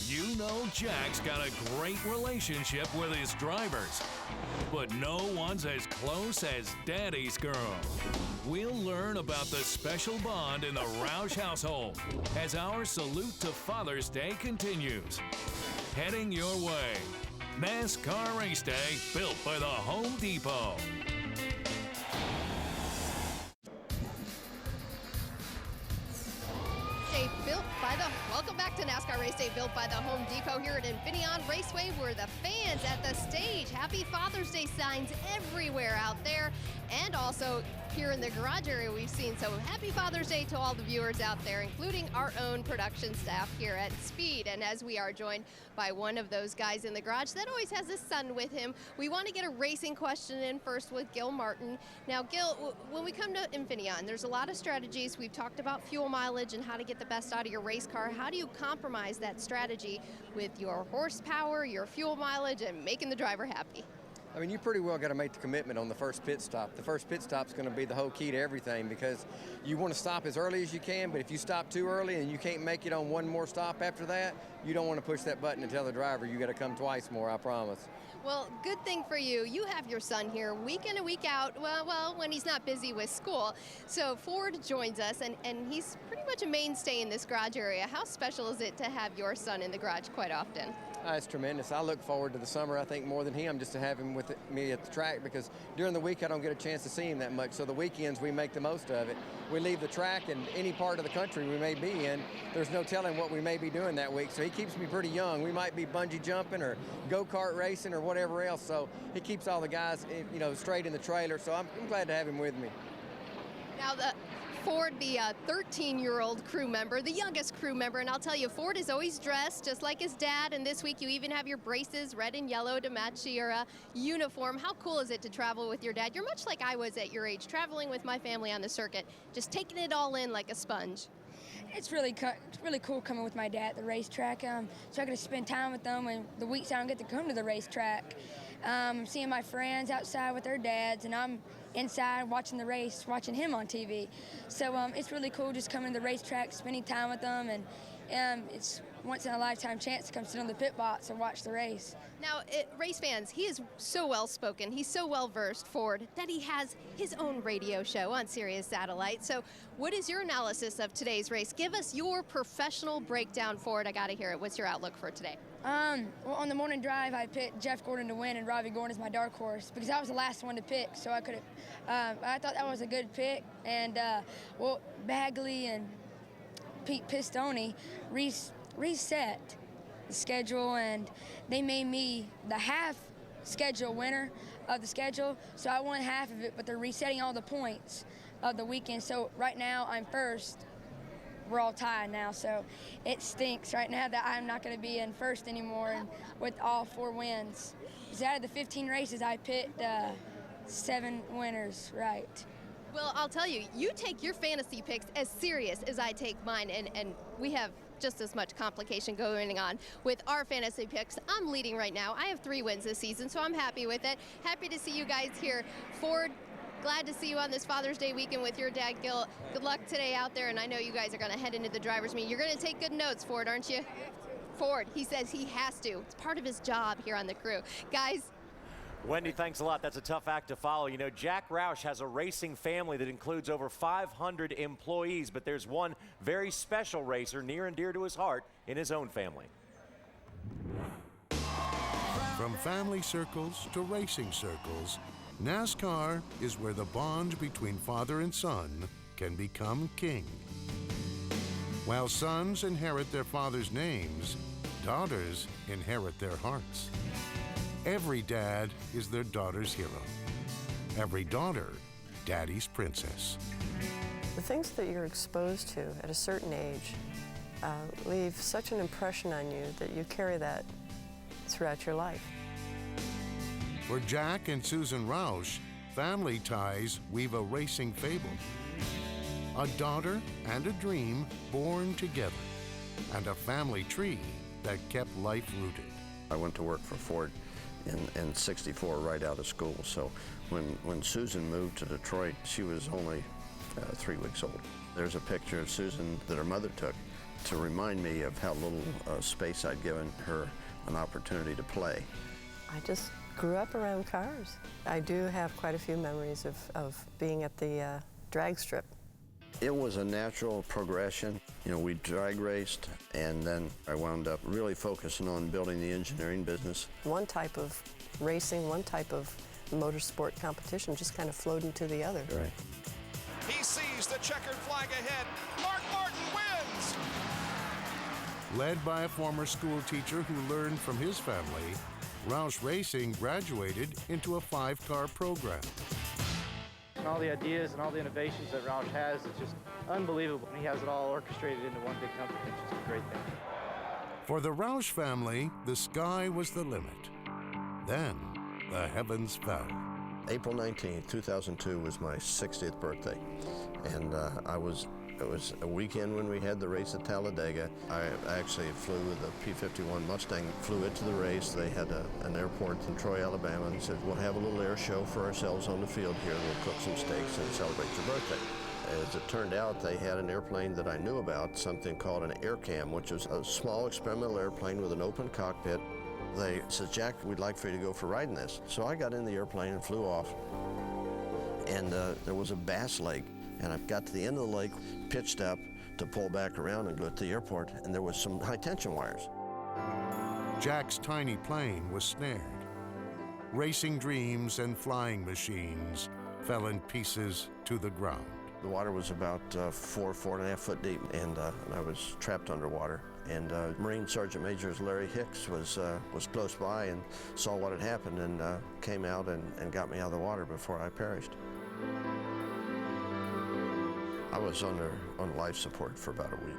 You know Jack's got a great relationship with his drivers, but no one's as close as Daddy's girl. We'll learn about the special bond in the Roush household as our salute to Father's Day continues. Heading your way, NASCAR Race Day, built by the Home Depot. Welcome back to NASCAR Race Day, built by the Home Depot here at Infineon Raceway, where the fans at the stage. Happy Father's Day signs everywhere out there, and also here in the garage area we've seen. So happy Father's Day to all the viewers out there, including our own production staff here at Speed. And as we are joined by one of those guys in the garage that always has his son with him, we want to get a racing question in first with Gil Martin. Now, Gil, when we come to Infineon, there's a lot of strategies. We've talked about fuel mileage and how to get the best out of your race car. How do you compromise that strategy with your horsepower, your fuel mileage, and making the driver happy? I mean, you pretty well got to make the commitment on the first pit stop. The first pit stop's going to be the whole key to everything because you want to stop as early as you can, but if you stop too early and you can't make it on one more stop after that, you don't want to push that button and tell the driver you got to come twice more, I promise. Well, good thing for you. You have your son here week in and week out, well, when he's not busy with school. So Ford joins us, and he's pretty much a mainstay in this garage area. How special is it to have your son in the garage quite often? It's tremendous. I look forward to the summer, I think, more than him, just to have him with me at the track, because during the week I don't get a chance to see him that much. So the weekends we make the most of it. We leave the track in any part of the country we may be in. There's no telling what we may be doing that week. So he keeps me pretty young. We might be bungee jumping or go-kart racing or whatever else. So he keeps all the guys, you know, straight in the trailer. So I'm glad to have him with me. Now, Ford, the 13-year-old crew member, the youngest crew member, and I'll tell you, Ford is always dressed just like his dad, and this week you even have your braces, red and yellow, to match your uniform. How cool is it to travel with your dad? You're much like I was at your age, traveling with my family on the circuit, just taking it all in like a sponge. It's really cool coming with my dad at the racetrack, so I get to spend time with them, and the weeks I don't get to come to the racetrack. I'm seeing my friends outside with their dads, and I'm inside watching the race, watching him on TV. So it's really cool just coming to the racetrack, spending time with them, and it's once-in-a-lifetime chance to come sit on the pit box and watch the race. Now, race fans, he is so well-spoken, he's so well-versed, Ford, that he has his own radio show on Sirius Satellite. So what is your analysis of today's race? Give us your professional breakdown, Ford. I got to hear it. What's your outlook for today? Well, on the morning drive, I picked Jeff Gordon to win and Robbie Gordon as my dark horse because I was the last one to pick, so I could have. I thought that was a good pick, and well, Bagley and Pete Pistone reset the schedule, and they made me the half schedule winner of the schedule, so I won half of it, but they're resetting all the points of the weekend. So right now I'm first. We're all tied now, so it stinks right now that I'm not going to be in first anymore and with all 4 wins. Because out of the 15 races, I picked 7 winners, right. Well, I'll tell you, you take your fantasy picks as serious as I take mine, and we have just as much complication going on with our fantasy picks. I'm leading right now. I have 3 wins this season, so I'm happy with it. Happy to see you guys here. Ford, glad to see you on this Father's Day weekend with your dad, Gil. Good luck today out there, and I know you guys are going to head into the driver's meeting. You're going to take good notes, Ford, aren't you? Ford, he says he has to. It's part of his job here on the crew. Guys, Wendy, thanks a lot. That's a tough act to follow. You know, Jack Roush has a racing family that includes over 500 employees, but there's one very special racer near and dear to his heart in his own family. From family circles to racing circles, NASCAR is where the bond between father and son can become king. While sons inherit their father's names, daughters inherit their hearts. Every dad is their daughter's hero. Every daughter, daddy's princess. The things that you're exposed to at a certain age leave such an impression on you that you carry that throughout your life. For Jack and Susan Roush, family ties weave a racing fable. A daughter and a dream born together, and a family tree that kept life rooted. I went to work for Ford in '64 right out of school, so when Susan moved to Detroit, she was only 3 weeks old. There's a picture of Susan that her mother took to remind me of how little space I'd given her an opportunity to play. I just grew up around cars. I do have quite a few memories of being at the drag strip. It was a natural progression. You know, we drag raced, and then I wound up really focusing on building the engineering business. One type of racing, one type of motorsport competition just kind of flowed into the other. Right. He sees the checkered flag ahead. Mark Martin wins! Led by a former school teacher who learned from his family, Roush Racing graduated into a 5-car program. And all the ideas and all the innovations that Roush has, it's just unbelievable. He has it all orchestrated into one big company. It's just a great thing. For the Roush family, the sky was the limit. Then, the heavens fell. April 19th, 2002 was my 60th birthday, and it was a weekend when we had the race at Talladega. I actually flew with the P-51 Mustang, flew it to the race. They had an airport in Troy, Alabama, and said, we'll have a little air show for ourselves on the field here. We'll cook some steaks and celebrate your birthday. As it turned out, they had an airplane that I knew about, something called an Aircam, which was a small experimental airplane with an open cockpit. They said, Jack, we'd like for you to go for riding this. So I got in the airplane and flew off, and there was a bass lake. And I got to the end of the lake, pitched up to pull back around and go to the airport, and there was some high-tension wires. Jack's tiny plane was snared. Racing dreams and flying machines fell in pieces to the ground. The water was about 4.5 foot deep, and I was trapped underwater. And Marine Sergeant Major Larry Hicks was close by and saw what had happened and came out and got me out of the water before I perished. I was on life support for about a week.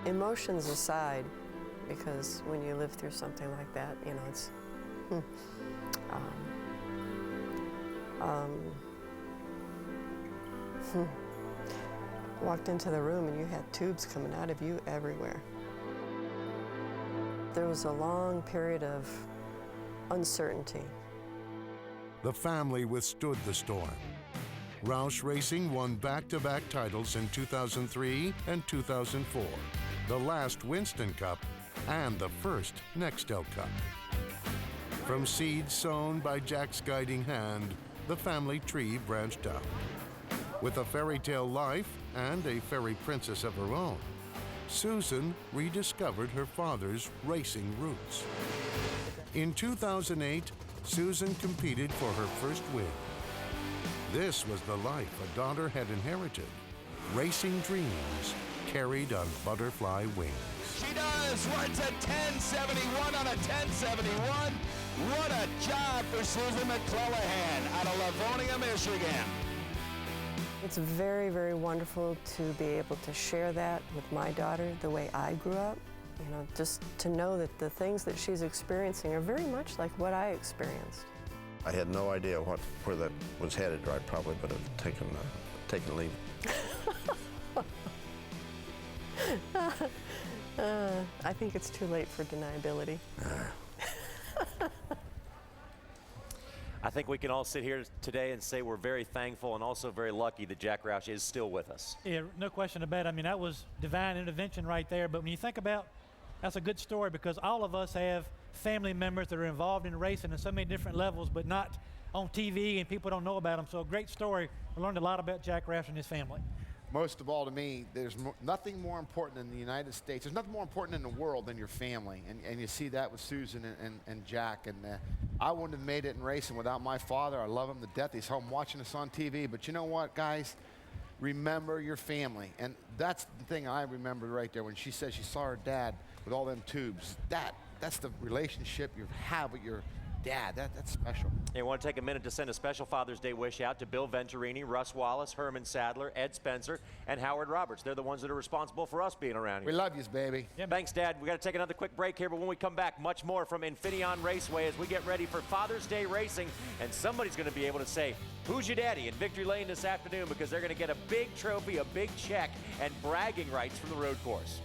Emotions aside, because when you live through something like that, you know, it's... Walked into the room and you had tubes coming out of you everywhere. There was a long period of uncertainty. The family withstood the storm. Roush Racing won back-to-back titles in 2003 and 2004, the last Winston Cup and the first Nextel Cup. From seeds sown by Jack's guiding hand, the family tree branched out. With a fairy tale life and a fairy princess of her own, Susan rediscovered her father's racing roots. In 2008, Susan competed for her first win. This was the life a daughter had inherited. Racing dreams carried on butterfly wings. She does. Runs a 10.71 on a 10.71. What a job for Susan McClellan out of Livonia, Michigan. It's very, very wonderful to be able to share that with my daughter the way I grew up. You know, just to know that the things that she's experiencing are very much like what I experienced. I had no idea where that was headed, or I probably would have taken leave. I think it's too late for deniability. I think we can all sit here today and say we're very thankful and also very lucky that Jack Roush is still with us. Yeah, no question about it. I mean, that was divine intervention right there. But when you think about, that's a good story because all of us have family members that are involved in racing at so many different levels, but not on TV and people don't know about them. So a great story. We learned a lot about Jack Roush and his family. Most of all to me, there's nothing more important in the United States. There's nothing more important in the world than your family. And you see that with Susan and Jack. And I wouldn't have made it in racing without my father. I love him to death. He's home watching us on TV. But you know what, guys? Remember your family. And that's the thing I remember right there when she said she saw her dad with all them tubes. That's the relationship you have with your dad. That's special. I want to take a minute to send a special Father's Day wish out to Bill Venturini, Russ Wallace, Herman Sadler, Ed Spencer, and Howard Roberts. They're the ones that are responsible for us being around here. We love yous, baby. Yeah, thanks, Dad. We got to take another quick break here, but when we come back, much more from Infineon Raceway as we get ready for Father's Day racing, and somebody's going to be able to say, who's your daddy in Victory Lane this afternoon, because they're going to get a big trophy, a big check, and bragging rights from the road course.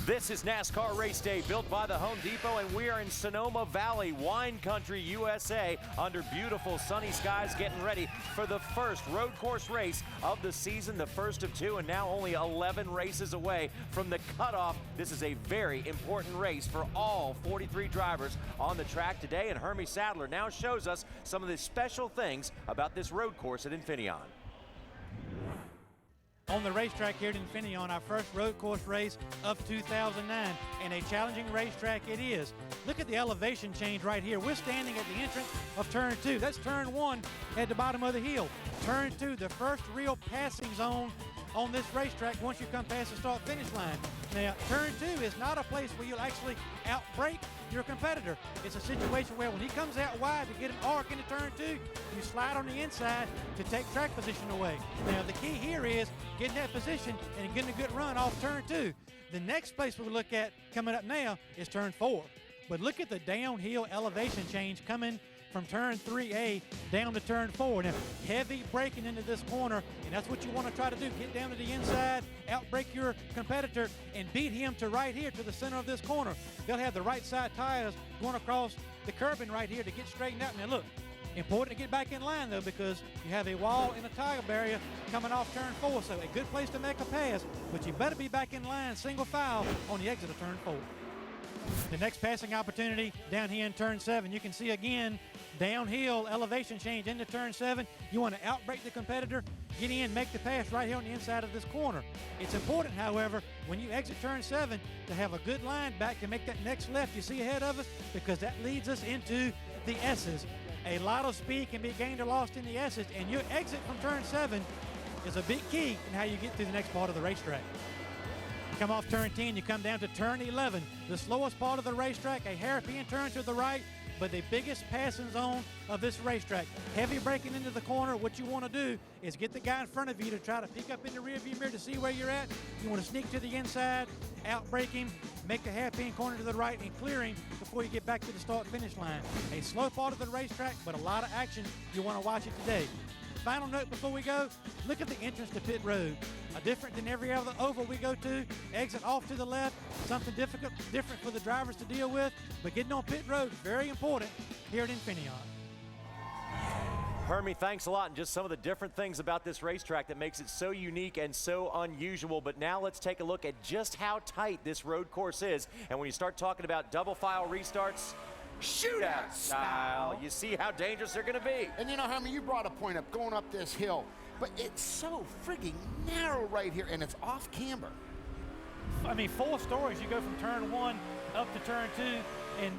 This is NASCAR Race Day, built by the Home Depot, and we are in Sonoma Valley, wine country, USA, under beautiful sunny skies, getting ready for the first road course race of the season, the first of two, and now only 11 races away from the cutoff. This is a very important race for all 43 drivers on the track today, and Hermie Sadler now shows us some of the special things about this road course at Infineon. On the racetrack here at Infineon, our first road course race of 2009, and a challenging racetrack it is. Look at the elevation change right here. We're standing at the entrance of turn 2. That's turn 1 at the bottom of the hill. Turn 2, the first real passing zone on this racetrack once you come past the start-finish line. Now, turn 2 is not a place where you'll actually outbrake your competitor. It's a situation where when he comes out wide to get an arc into turn 2, you slide on the inside to take track position away. Now, the key here is getting that position and getting a good run off turn 2. The next place we'll look at coming up now is turn 4. But look at the downhill elevation change coming from turn 3A down to turn 4. Now, heavy braking into this corner, and that's what you want to try to do. Get down to the inside, outbrake your competitor, and beat him to right here to the center of this corner. They'll have the right side tires going across the curbing right here to get straightened out. Now, look, important to get back in line, though, because you have a wall and a tire barrier coming off turn 4, so a good place to make a pass, but you better be back in line, single file, on the exit of turn 4. The next passing opportunity down here in turn 7, you can see again downhill elevation change into turn 7. You want to outbrake the competitor, get in, make the pass right here on the inside of this corner. It's important, however, when you exit turn 7 to have a good line back to make that next left you see ahead of us, because that leads us into the S's. A lot of speed can be gained or lost in the S's, and your exit from turn 7 is a big key in how you get through the next part of the racetrack. You come off turn 10, you come down to turn 11, the slowest part of the racetrack, a hairpin turn to the right, but the biggest passing zone of this racetrack. Heavy braking into the corner. What you want to do is get the guy in front of you to try to peek up in the rearview mirror to see where you're at. You want to sneak to the inside, outbrake him, make the hairpin corner to the right, and clear him before you get back to the start-finish line. A slow part of the racetrack, but a lot of action. You want to watch it today. Final note before we go, look at the entrance to pit road. Different than every other oval we go to, exit off to the left, something different for the drivers to deal with, but getting on pit road is very important here at Infineon. Hermie, thanks a lot, and just some of the different things about this racetrack that makes it so unique and so unusual. But now let's take a look at just how tight this road course is. And when you start talking about double file restarts, shootout style, you see how dangerous they're going to be. And you know, Hermie, you brought a point up going up this hill, but it's so frigging narrow right here, and it's off camber. I mean, 4 stories. You go from turn 1 up to turn 2, and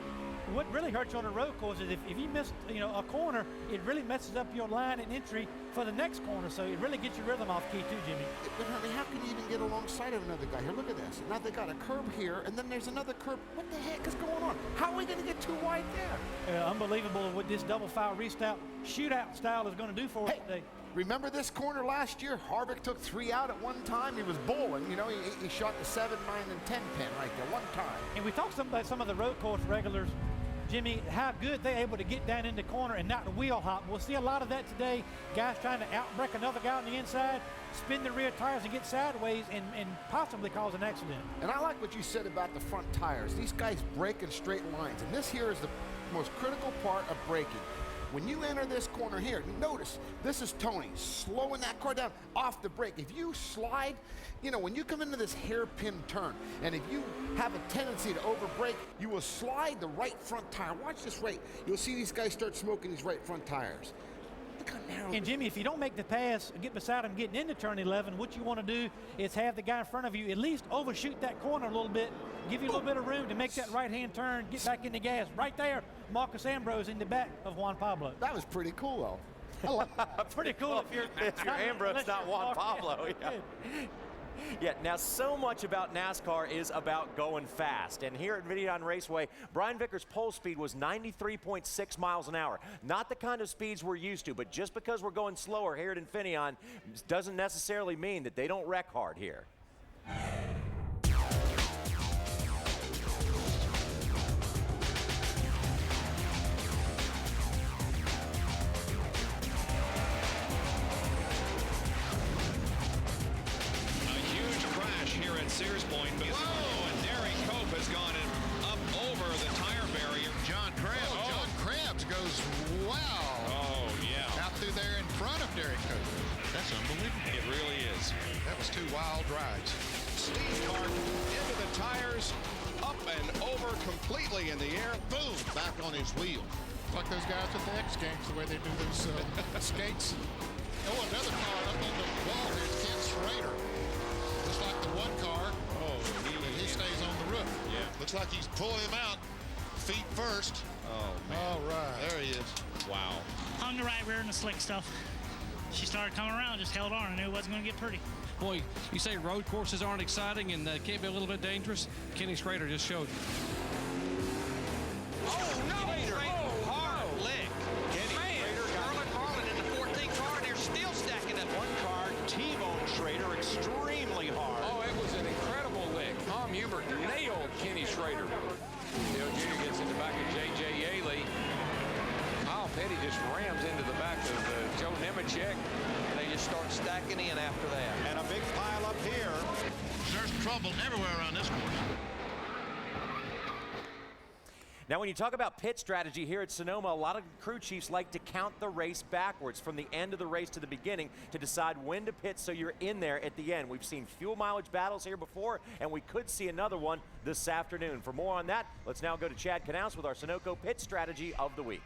what really hurts you on a road course is if you miss, a corner, it really messes up your line and entry for the next corner. So it really gets your rhythm off key too, Jimmy. But Hermie, how can you even get alongside of another guy? Here, look at this. Now they got a curb here, and then there's another curb. What the heck is going on? How are we going to get too wide there? Unbelievable what this double file restart shootout style is going to do for us today. Remember this corner last year? Harvick took 3 out at one time. He was bowling. He shot the 7, 9, and 10 pin right there one time. And we talked about some of the road course regulars, Jimmy, how good they're able to get down in the corner and not wheel hop. We'll see a lot of that today. Guys trying to outbreak another guy on the inside, spin the rear tires and get sideways and possibly cause an accident. And I like what you said about the front tires. These guys break in straight lines, and this here is the most critical part of braking. When you enter this corner here, notice this is Tony slowing that car down off the brake. If you slide, you know, when you come into this hairpin turn, and if you have a tendency to overbrake, you will slide the right front tire. Watch this rate. You'll see these guys start smoking these right front tires. Look how narrow. And Jimmy, if you don't make the pass, get beside him getting into turn 11, what you want to do is have the guy in front of you at least overshoot that corner a little bit, give you a little bit of room to make that right-hand turn, get back in the gas. Right there, Marcus Ambrose in the back of Juan Pablo. That was pretty cool, though. Pretty cool if you're Ambrose, not Juan Pablo. Yeah. Yeah, now so much about NASCAR is about going fast. And here at Infineon Raceway, Brian Vickers' pole speed was 93.6 miles an hour. Not the kind of speeds we're used to, but just because we're going slower here at Infineon doesn't necessarily mean that they don't wreck hard here. Sears Point. Whoa, and Derek Cope has gone up over the tire barrier. John Krebs. Oh, John Krebs goes, wow. Oh, yeah. Out through there in front of Derek Cope. That's unbelievable. It really is. That was 2 wild rides. Steve Clark into the tires, up and over completely in the air. Boom, back on his wheel. Like those guys at the X Games, the way they do those skates. Oh, another car up on the wall here. It's Ken Schrader. Looks like the one car. Oh, he stays on the roof. Yeah. Looks like he's pulling him out. Feet first. Oh, man. All right. There he is. Wow. Hung the right rear in the slick stuff. She started coming around, just held on. I knew it wasn't going to get pretty. Boy, you say road courses aren't exciting and can't be a little bit dangerous? Kenny Schrader just showed. Oh, no! Hard lick. Carlin Marlin in the 14th car, and they're still stacking up. One car, T-bone Schrader extremely hard. Oh, it was an incredible lick. Tom Hubert nailed Kenny Schrader. Dale Jr. gets in the back of J.J. Yaley. Kyle Petty just rams into the back of Joe Nemechek. And they just start stacking in after that. And a big pile up here. There's trouble everywhere around this course. Now, when you talk about pit strategy here at Sonoma, a lot of crew chiefs like to count the race backwards from the end of the race to the beginning to decide when to pit so you're in there at the end. We've seen fuel mileage battles here before, and we could see another one this afternoon. For more on that, let's now go to Chad Knaus with our Sunoco pit strategy of the week.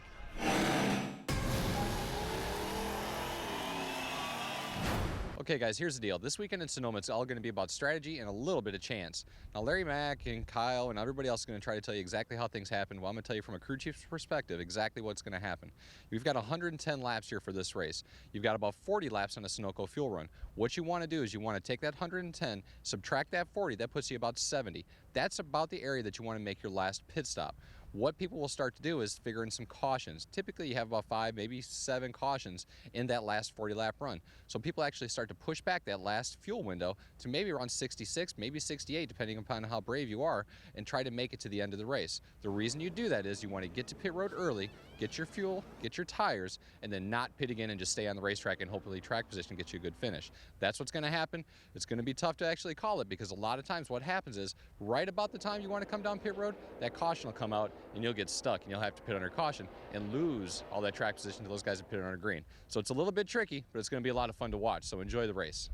Okay, guys, here's the deal. This weekend in Sonoma, it's all going to be about strategy and a little bit of chance. Now, Larry Mack and Kyle and everybody else is going to try to tell you exactly how things happen. Well, I'm going to tell you from a crew chief's perspective exactly what's going to happen. We've got 110 laps here for this race. You've got about 40 laps on a Sunoco fuel run. What you want to do is you want to take that 110, subtract that 40, that puts you about 70. That's about the area that you want to make your last pit stop. What people will start to do is figure in some cautions. Typically, you have about 5, maybe 7 cautions in that last 40-lap run. So people actually start to push back that last fuel window to maybe around 66, maybe 68, depending upon how brave you are, and try to make it to the end of the race. The reason you do that is you want to get to pit road early, get your fuel, get your tires, and then not pit again and just stay on the racetrack and hopefully track position gets you a good finish. That's what's going to happen. It's going to be tough to actually call it because a lot of times what happens is right about the time you want to come down pit road, that caution will come out and you'll get stuck and you'll have to pit under caution and lose all that track position to those guys that pit under green. So it's a little bit tricky, but it's going to be a lot of fun to watch. So enjoy the race.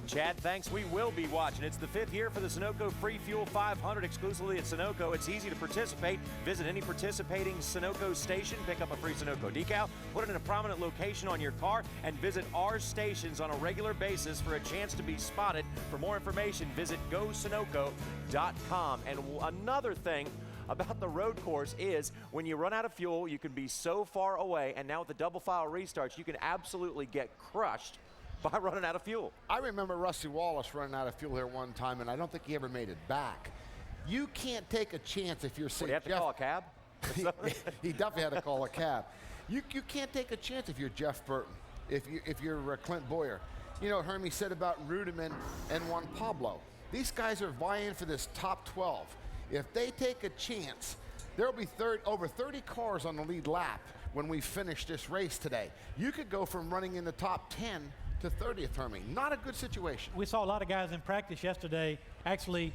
Chad, thanks. We will be watching. It's the 5th year for the Sunoco Free Fuel 500 exclusively at Sunoco. It's easy to participate. Visit any participating Sunoco station, pick up a free Sunoco decal, put it in a prominent location on your car, and visit our stations on a regular basis for a chance to be spotted. For more information, visit GoSunoco.com. And another thing about the road course is when you run out of fuel, you can be so far away, and now with the double file restarts, you can absolutely get crushed by running out of fuel. I remember Rusty Wallace running out of fuel here one time, and I don't think he ever made it back. You can't take a chance if you're saying. You have to call a cab? He definitely had to call a cab. You can't take a chance if you're Jeff Burton, if you're Clint Boyer. You know what Hermie said about Rudiman and Juan Pablo. These guys are vying for this top 12. If they take a chance, There will be over 30 cars on the lead lap when we finish this race today. You could go from running in the top 10 to 30th, Hermie. Not a good situation. We saw a lot of guys in practice yesterday actually,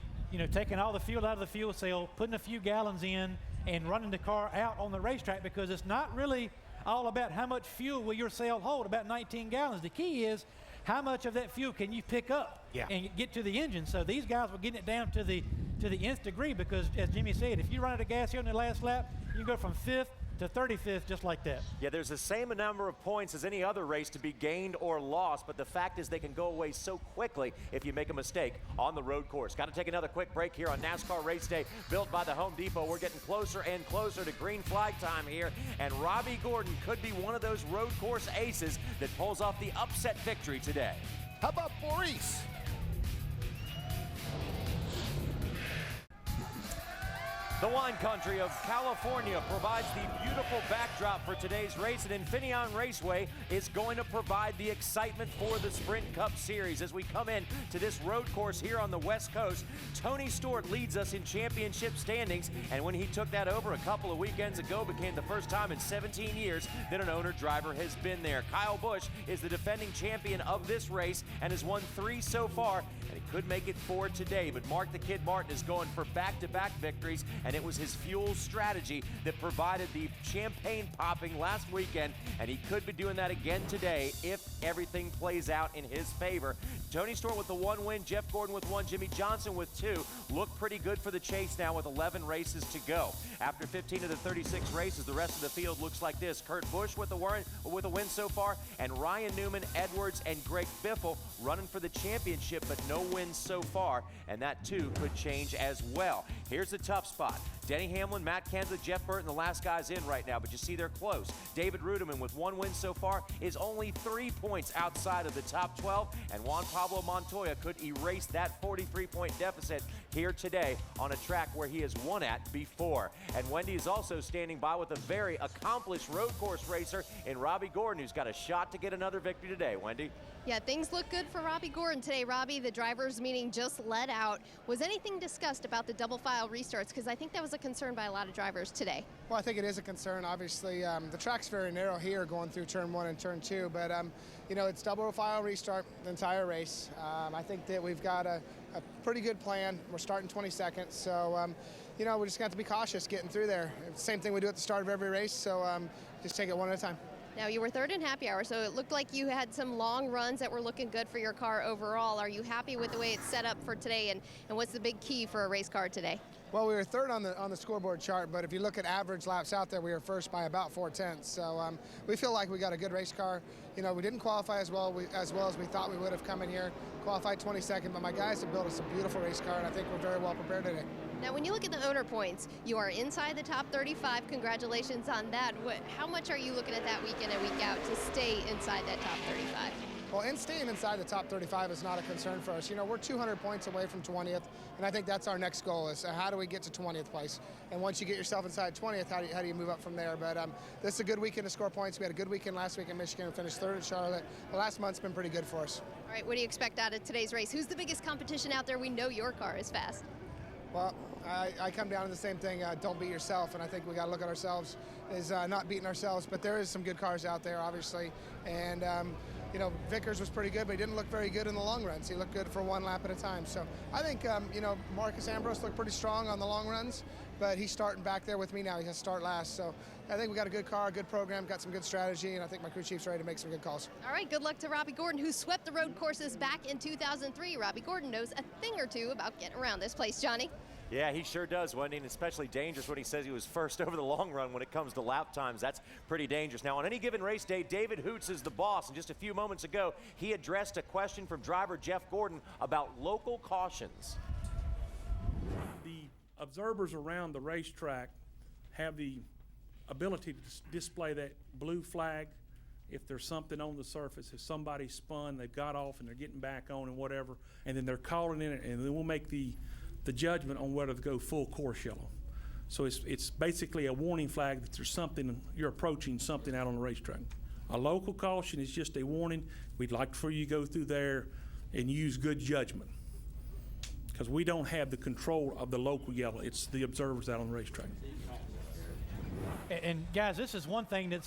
taking all the fuel out of the fuel cell, putting a few gallons in, and running the car out on the racetrack, because it's not really all about how much fuel will your cell hold, about 19 gallons. The key is how much of that fuel can you pick up and get to the engine. So these guys were getting it down to the nth degree, because as Jimmy said, if you run out of gas here in the last lap, you can go from 5th to 35th just like that. Yeah, there's the same number of points as any other race to be gained or lost, but the fact is they can go away so quickly if you make a mistake on the road course. Got to take another quick break here on NASCAR Race Day, built by the Home Depot. We're getting closer and closer to green flag time here, and Robbie Gordon could be one of those road course aces that pulls off the upset victory today. How about Maurice? The wine country of California provides the beautiful backdrop for today's race, and Infineon Raceway is going to provide the excitement for the Sprint Cup Series. As we come in to this road course here on the West Coast, Tony Stewart leads us in championship standings, and when he took that over a couple of weekends ago, became the first time in 17 years that an owner driver has been there. Kyle Busch is the defending champion of this race and has won 3 so far, and he could make it 4 today, but Mark the Kid Martin is going for back-to-back victories, and it was his fuel strategy that provided the champagne popping last weekend, and he could be doing that again today if everything plays out in his favor. Tony Stewart with the 1 win, Jeff Gordon with 1, Jimmy Johnson with 2. Look pretty good for the chase now with 11 races to go. After 15 of the 36 races, the rest of the field looks like this. Kurt Busch with a win so far, and Ryan Newman, Edwards, and Greg Biffle running for the championship, but no wins so far, and that too could change as well. Here's the tough spot. Denny Hamlin, Matt Kenseth, Jeff Burton, the last guys in right now, but you see they're close. David Rudiman with 1 win so far is only 3 points outside of the top 12, and Juan Pablo Montoya could erase that 43-point deficit here today on a track where he has won at before. And Wendy is also standing by with a very accomplished road course racer in Robbie Gordon, who's got a shot to get another victory today. Wendy? Yeah, things look good for Robbie Gordon today. Robbie, the drivers' meeting just let out. Was anything discussed about the double file restarts? Because I think that was a concern by a lot of drivers today. Well, I think it is a concern. Obviously, the track's very narrow here going through turn 1 and turn 2, but it's double file restart the entire race. I think that we've got a pretty good plan. We're starting 22nd, so we just got to be cautious getting through there. Same thing we do at the start of every race, so just take it one at a time. Now, you were 3rd in happy hour, so it looked like you had some long runs that were looking good for your car overall. Are you happy with the way it's set up for today, and what's the big key for a race car today? Well, we were 3rd on the scoreboard chart, but if you look at average laps out there, we were 1st by about 4/10. So we feel like we got a good race car. We didn't qualify as well as we thought we would have come in here. Qualified 22nd, but my guys have built us a beautiful race car, and I think we're very well prepared today. Now, when you look at the owner points, you are inside the top 35. Congratulations on that. How much are you looking at that week in and week out to stay inside that top 35? Well, staying inside the top 35 is not a concern for us. We're 200 points away from 20th, and I think that's our next goal is how do we get to 20th place? And once you get yourself inside 20th, how do you move up from there? But this is a good weekend to score points. We had a good weekend last week in Michigan and finished 3rd at Charlotte. The last month's been pretty good for us. All right, what do you expect out of today's race? Who's the biggest competition out there? We know your car is fast. Well, I come down to the same thing, don't beat yourself, and I think we got to look at ourselves as not beating ourselves, but there is some good cars out there, obviously, and Vickers was pretty good, but he didn't look very good in the long runs. He looked good for 1 lap at a time. So I think, Marcus Ambrose looked pretty strong on the long runs, but he's starting back there with me now. He has to start last. So I think we got a good car, good program, got some good strategy, and I think my crew chief's ready to make some good calls. All right, good luck to Robbie Gordon, who swept the road courses back in 2003. Robbie Gordon knows a thing or two about getting around this place, Johnny. Yeah, he sure does, Wendy, and especially dangerous when he says he was first over the long run when it comes to lap times. That's pretty dangerous. Now, on any given race day, David Hoots is the boss, and just a few moments ago, he addressed a question from driver Jeff Gordon about local cautions. The observers around the racetrack have the ability to display that blue flag if there's something on the surface, if somebody spun, they've got off and they're getting back on and whatever, and then they're calling in it, and then we'll make the judgment on whether to go full course yellow. So it's basically a warning flag that there's something, you're approaching something out on the racetrack. A local caution is just a warning. We'd like for you to go through there and use good judgment, because we don't have the control of the local yellow. It's the observers out on the racetrack. And guys, this is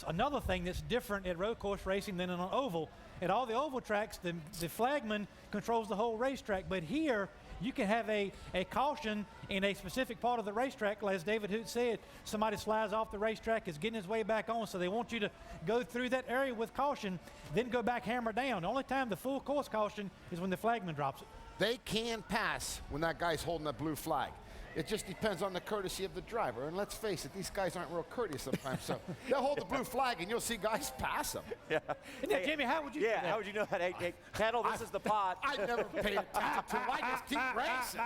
another thing that's different at road course racing than in an oval. At all the oval tracks, the flagman controls the whole racetrack, but here you can have a caution in a specific part of the racetrack. As David Hoot said, somebody slides off the racetrack, is getting his way back on, so they want you to go through that area with caution, then go back hammer down. The only time the full course caution is when the flagman drops it. They can pass when that guy's holding a blue flag. It just depends on the courtesy of the driver. And let's face it, these guys aren't real courteous sometimes. So they'll hold the blue flag and you'll see guys pass them. Yeah. Hey, Jimmy, how would you do that? How would you know that? Hey, Kettle, this is the pot. I never paid attention to it. I just keep racing.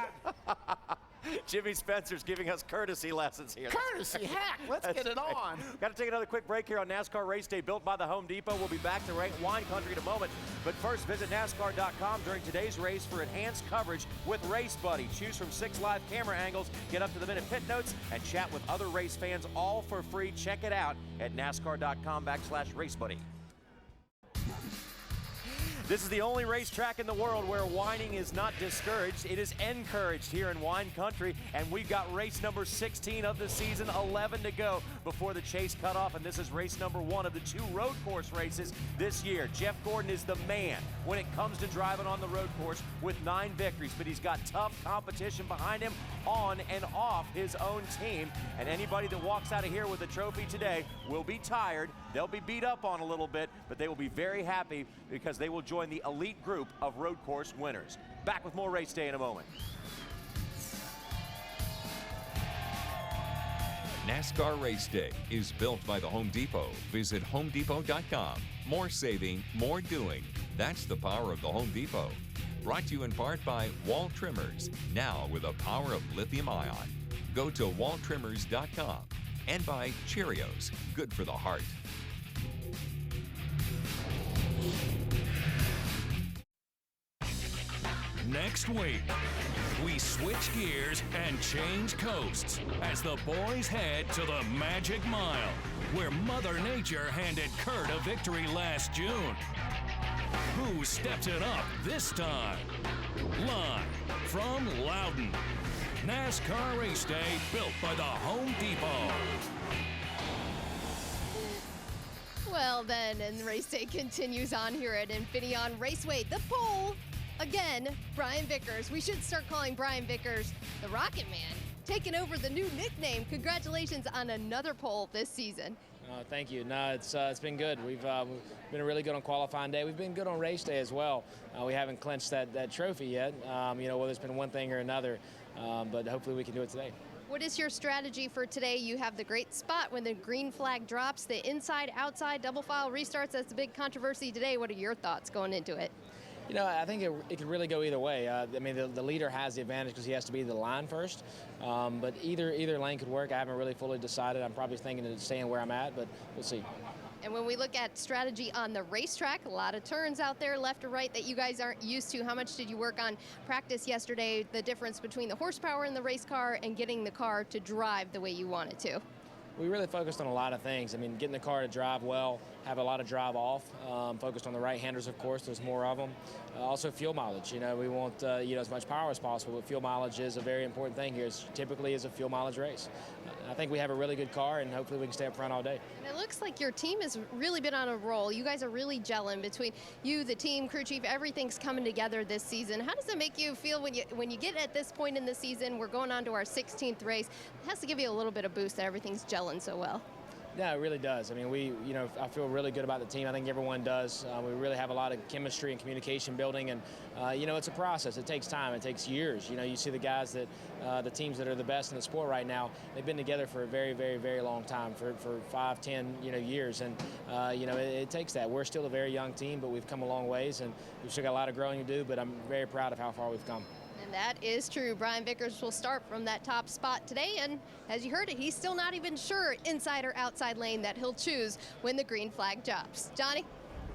Jimmy Spencer's giving us courtesy lessons here. Courtesy, heck, let's get it on. Got to take another quick break here on NASCAR Race Day, built by the Home Depot. We'll be back to wine country in a moment. But first, visit NASCAR.com during today's race for enhanced coverage with Race Buddy. Choose from 6 live camera angles, get up to the minute pit notes, and chat with other race fans, all for free. Check it out at NASCAR.com/RaceBuddy. This is the only racetrack in the world where whining is not discouraged. It is encouraged here in wine country, and we've got race number 16 of the season, 11 to go before the chase cutoff, and this is race number 1 of the 2 road course races this year. Jeff Gordon is the man when it comes to driving on the road course with 9 victories, but he's got tough competition behind him on and off his own team, and anybody that walks out of here with a trophy today will be tired. They'll be beat up on a little bit, but they will be very happy because they will join the elite group of road course winners. Back with more Race Day in a moment. NASCAR Race Day is built by the Home Depot. Visit HomeDepot.com. More saving, more doing. That's the power of the Home Depot. Brought to you in part by Wall Trimmers, now with the power of lithium ion. Go to walltrimmers.com. And by Cheerios, good for the heart. Next week, we switch gears and change coasts as the boys head to the Magic Mile, where Mother Nature handed Kurt a victory last June. Who steps it up this time? Live from Loudon. NASCAR Race Day, built by the Home Depot. Well then, and the race day continues on here at Infineon Raceway. The pole, again, Brian Vickers. We should start calling Brian Vickers the Rocket Man, taking over the new nickname. Congratulations on another pole this season. Thank you. No, it's been good. We've been really good on qualifying day. We've been good on race day as well. We haven't clinched that trophy yet, whether it's been one thing or another, but hopefully we can do it today. What is your strategy for today? You have the great spot when the green flag drops, the inside, outside, double file restarts. That's the big controversy today. What are your thoughts going into it? I think it could really go either way. The leader has the advantage because he has to be the line first. But either lane could work. I haven't really fully decided. I'm probably thinking of staying where I'm at, but we'll see. And when we look at strategy on the racetrack, a lot of turns out there left or right that you guys aren't used to. How much did you work on practice yesterday, the difference between the horsepower in the race car and getting the car to drive the way you want it to? We really focused on a lot of things. Getting the car to drive well, have a lot of drive off, focused on the right-handers, of course, there's more of them. Also fuel mileage, we want as much power as possible, but fuel mileage is a very important thing here. It typically is a fuel mileage race. I think we have a really good car, and hopefully we can stay up front all day. And it looks like your team has really been on a roll. You guys are really gelling between you, the team, crew chief, everything's coming together this season. How does it make you feel when you get at this point in the season? We're going on to our 16th race. It has to give you a little bit of boost that everything's gelling so well. Yeah, it really does. I feel really good about the team. I think everyone does. We really have a lot of chemistry and communication building, and it's a process. It takes time. It takes years. You see the guys that, the teams that are the best in the sport right now, they've been together for a very, very, very long time, for 5, 10, years, and it takes that. We're still a very young team, but we've come a long ways, and we've still got a lot of growing to do, but I'm very proud of how far we've come. And that is true. Brian Vickers will start from that top spot today, and as you heard it, he's still not even sure inside or outside lane that he'll choose when the green flag drops. Johnny?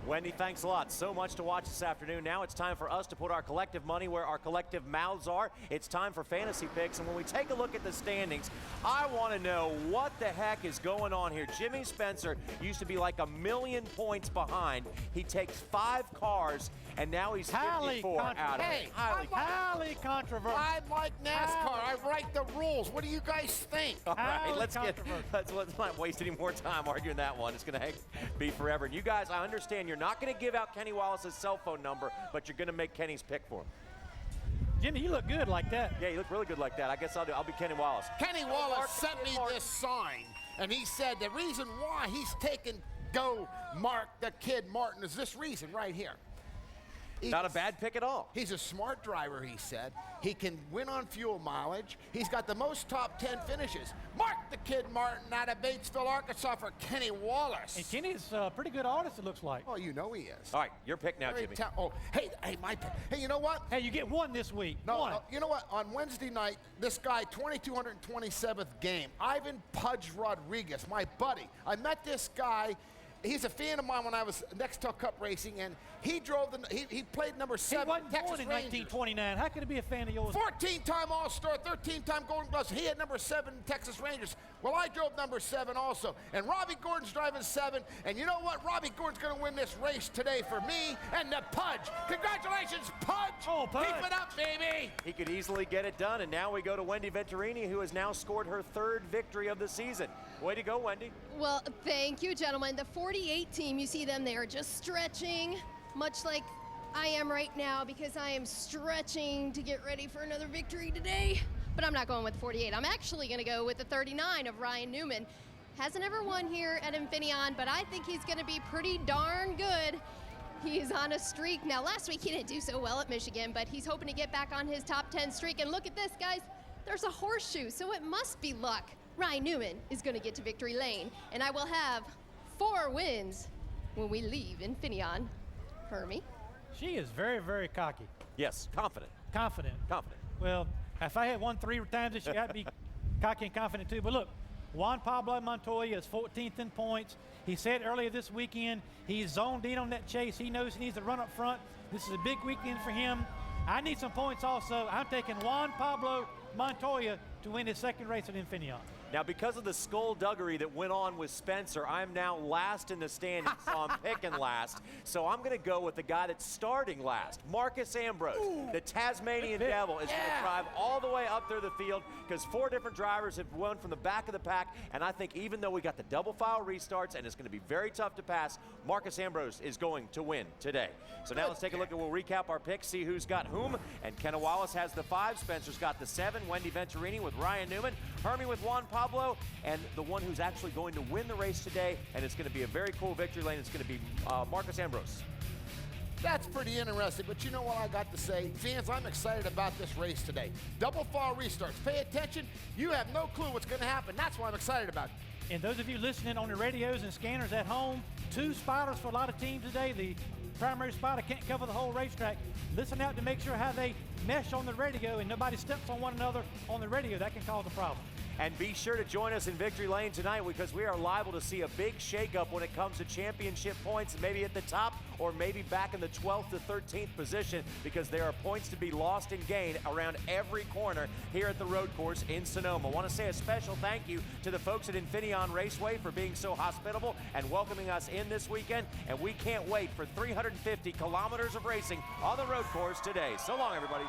Wendy, thanks a lot. So much to watch this afternoon. Now it's time for us to put our collective money where our collective mouths are. It's time for fantasy picks. And when we take a look at the standings, I want to know what the heck is going on here. Jimmy Spencer used to be like 1,000,000 points behind. He takes 5 cars, and now he's 54 out of it. Highly controversial. I like NASCAR. I write the rules. What do you guys think? All right, let's not waste any more time arguing that one. It's going to be forever. And you guys, I understand you're not going to give out Kenny Wallace's cell phone number, but you're going to make Kenny's pick for him. Jimmy, you look good like that. Yeah, you look really good like that. I guess I'll be Kenny Wallace. Kenny Wallace sent me this sign, and he said the reason why he's taking Go Mark the Kid Martin is this reason right here. Not a bad pick at all. He's a smart driver, he said. He can win on fuel mileage. He's got the most top 10 finishes. Mark the Kid Martin out of Batesville, Arkansas for Kenny Wallace. And Kenny's a pretty good artist, it looks like. Oh, you know he is. All right, your pick now, Jimmy. Hey, my pick. Hey, you know what? Hey, you get one this week. No, you know what? On Wednesday night, this guy, 2227th game, Ivan Pudge Rodriguez, my buddy. I met this guy. He's a fan of mine when I was Nextel Cup racing, and he drove he played number 7 he wasn't Texas born in Rangers. 1929. How could he be a fan of yours? 14-time All-Star, 13-time Golden Gloves. He had number 7 Texas Rangers. Well, I drove number 7 also, and Robbie Gordon's driving 7. And you know what? Robbie Gordon's going to win this race today for me and the Pudge. Congratulations, Pudge! Oh, Pudge! Keep it up, baby! He could easily get it done, and now we go to Wendy Venturini, who has now scored her 3rd victory of the season. Way to go, Wendy. Well, thank you, gentlemen. The 48 team, you see them there just stretching, much like I am right now, because I am stretching to get ready for another victory today. But I'm not going with 48. I'm actually going to go with the 39 of Ryan Newman. Hasn't ever won here at Infineon, but I think he's going to be pretty darn good. He's on a streak. Now, last week he didn't do so well at Michigan, but he's hoping to get back on his top 10 streak. And look at this, guys. There's a horseshoe, so it must be luck. Ryan Newman is going to get to victory lane, and I will have 4 wins when we leave Infineon. Hermie? She is very, very cocky. Yes, confident. Confident. Confident. Well, if I had won 3 times, she got to be cocky and confident too. But look, Juan Pablo Montoya is 14th in points. He said earlier this weekend he's zoned in on that chase. He knows he needs to run up front. This is a big weekend for him. I need some points also. I'm taking Juan Pablo Montoya to win his 2nd race at Infineon. Now, because of the skullduggery that went on with Spencer, I'm now last in the standings, so I'm picking last. So I'm going to go with the guy that's starting last, Marcus Ambrose. Ooh, the Tasmanian Devil is going to drive all the way up through the field because 4 different drivers have won from the back of the pack. And I think even though we got the double file restarts and it's going to be very tough to pass, Marcus Ambrose is going to win today. So now let's take a look and we'll recap our picks, see who's got whom. And Kenna Wallace has the 5, Spencer's got the 7, Wendy Venturini with Ryan Newman, Hermie with Juan Pablo, and the one who's actually going to win the race today, and it's going to be a very cool victory lane. It's going to be Marcus Ambrose. That's pretty interesting, but you know what I got to say? Fans, I'm excited about this race today. Double file restarts. Pay attention. You have no clue what's going to happen. That's why I'm excited about it. And those of you listening on the radios and scanners at home, 2 spotters for a lot of teams today. The primary spotter can't cover the whole racetrack. Listen out to make sure how they mesh on the radio and nobody steps on one another on the radio. That can cause a problem. And be sure to join us in Victory Lane tonight because we are liable to see a big shakeup when it comes to championship points, maybe at the top or maybe back in the 12th to 13th position because there are points to be lost and gained around every corner here at the road course in Sonoma. I want to say a special thank you to the folks at Infineon Raceway for being so hospitable and welcoming us in this weekend, and we can't wait for 350 kilometers of racing on the road course today. So long, everybody.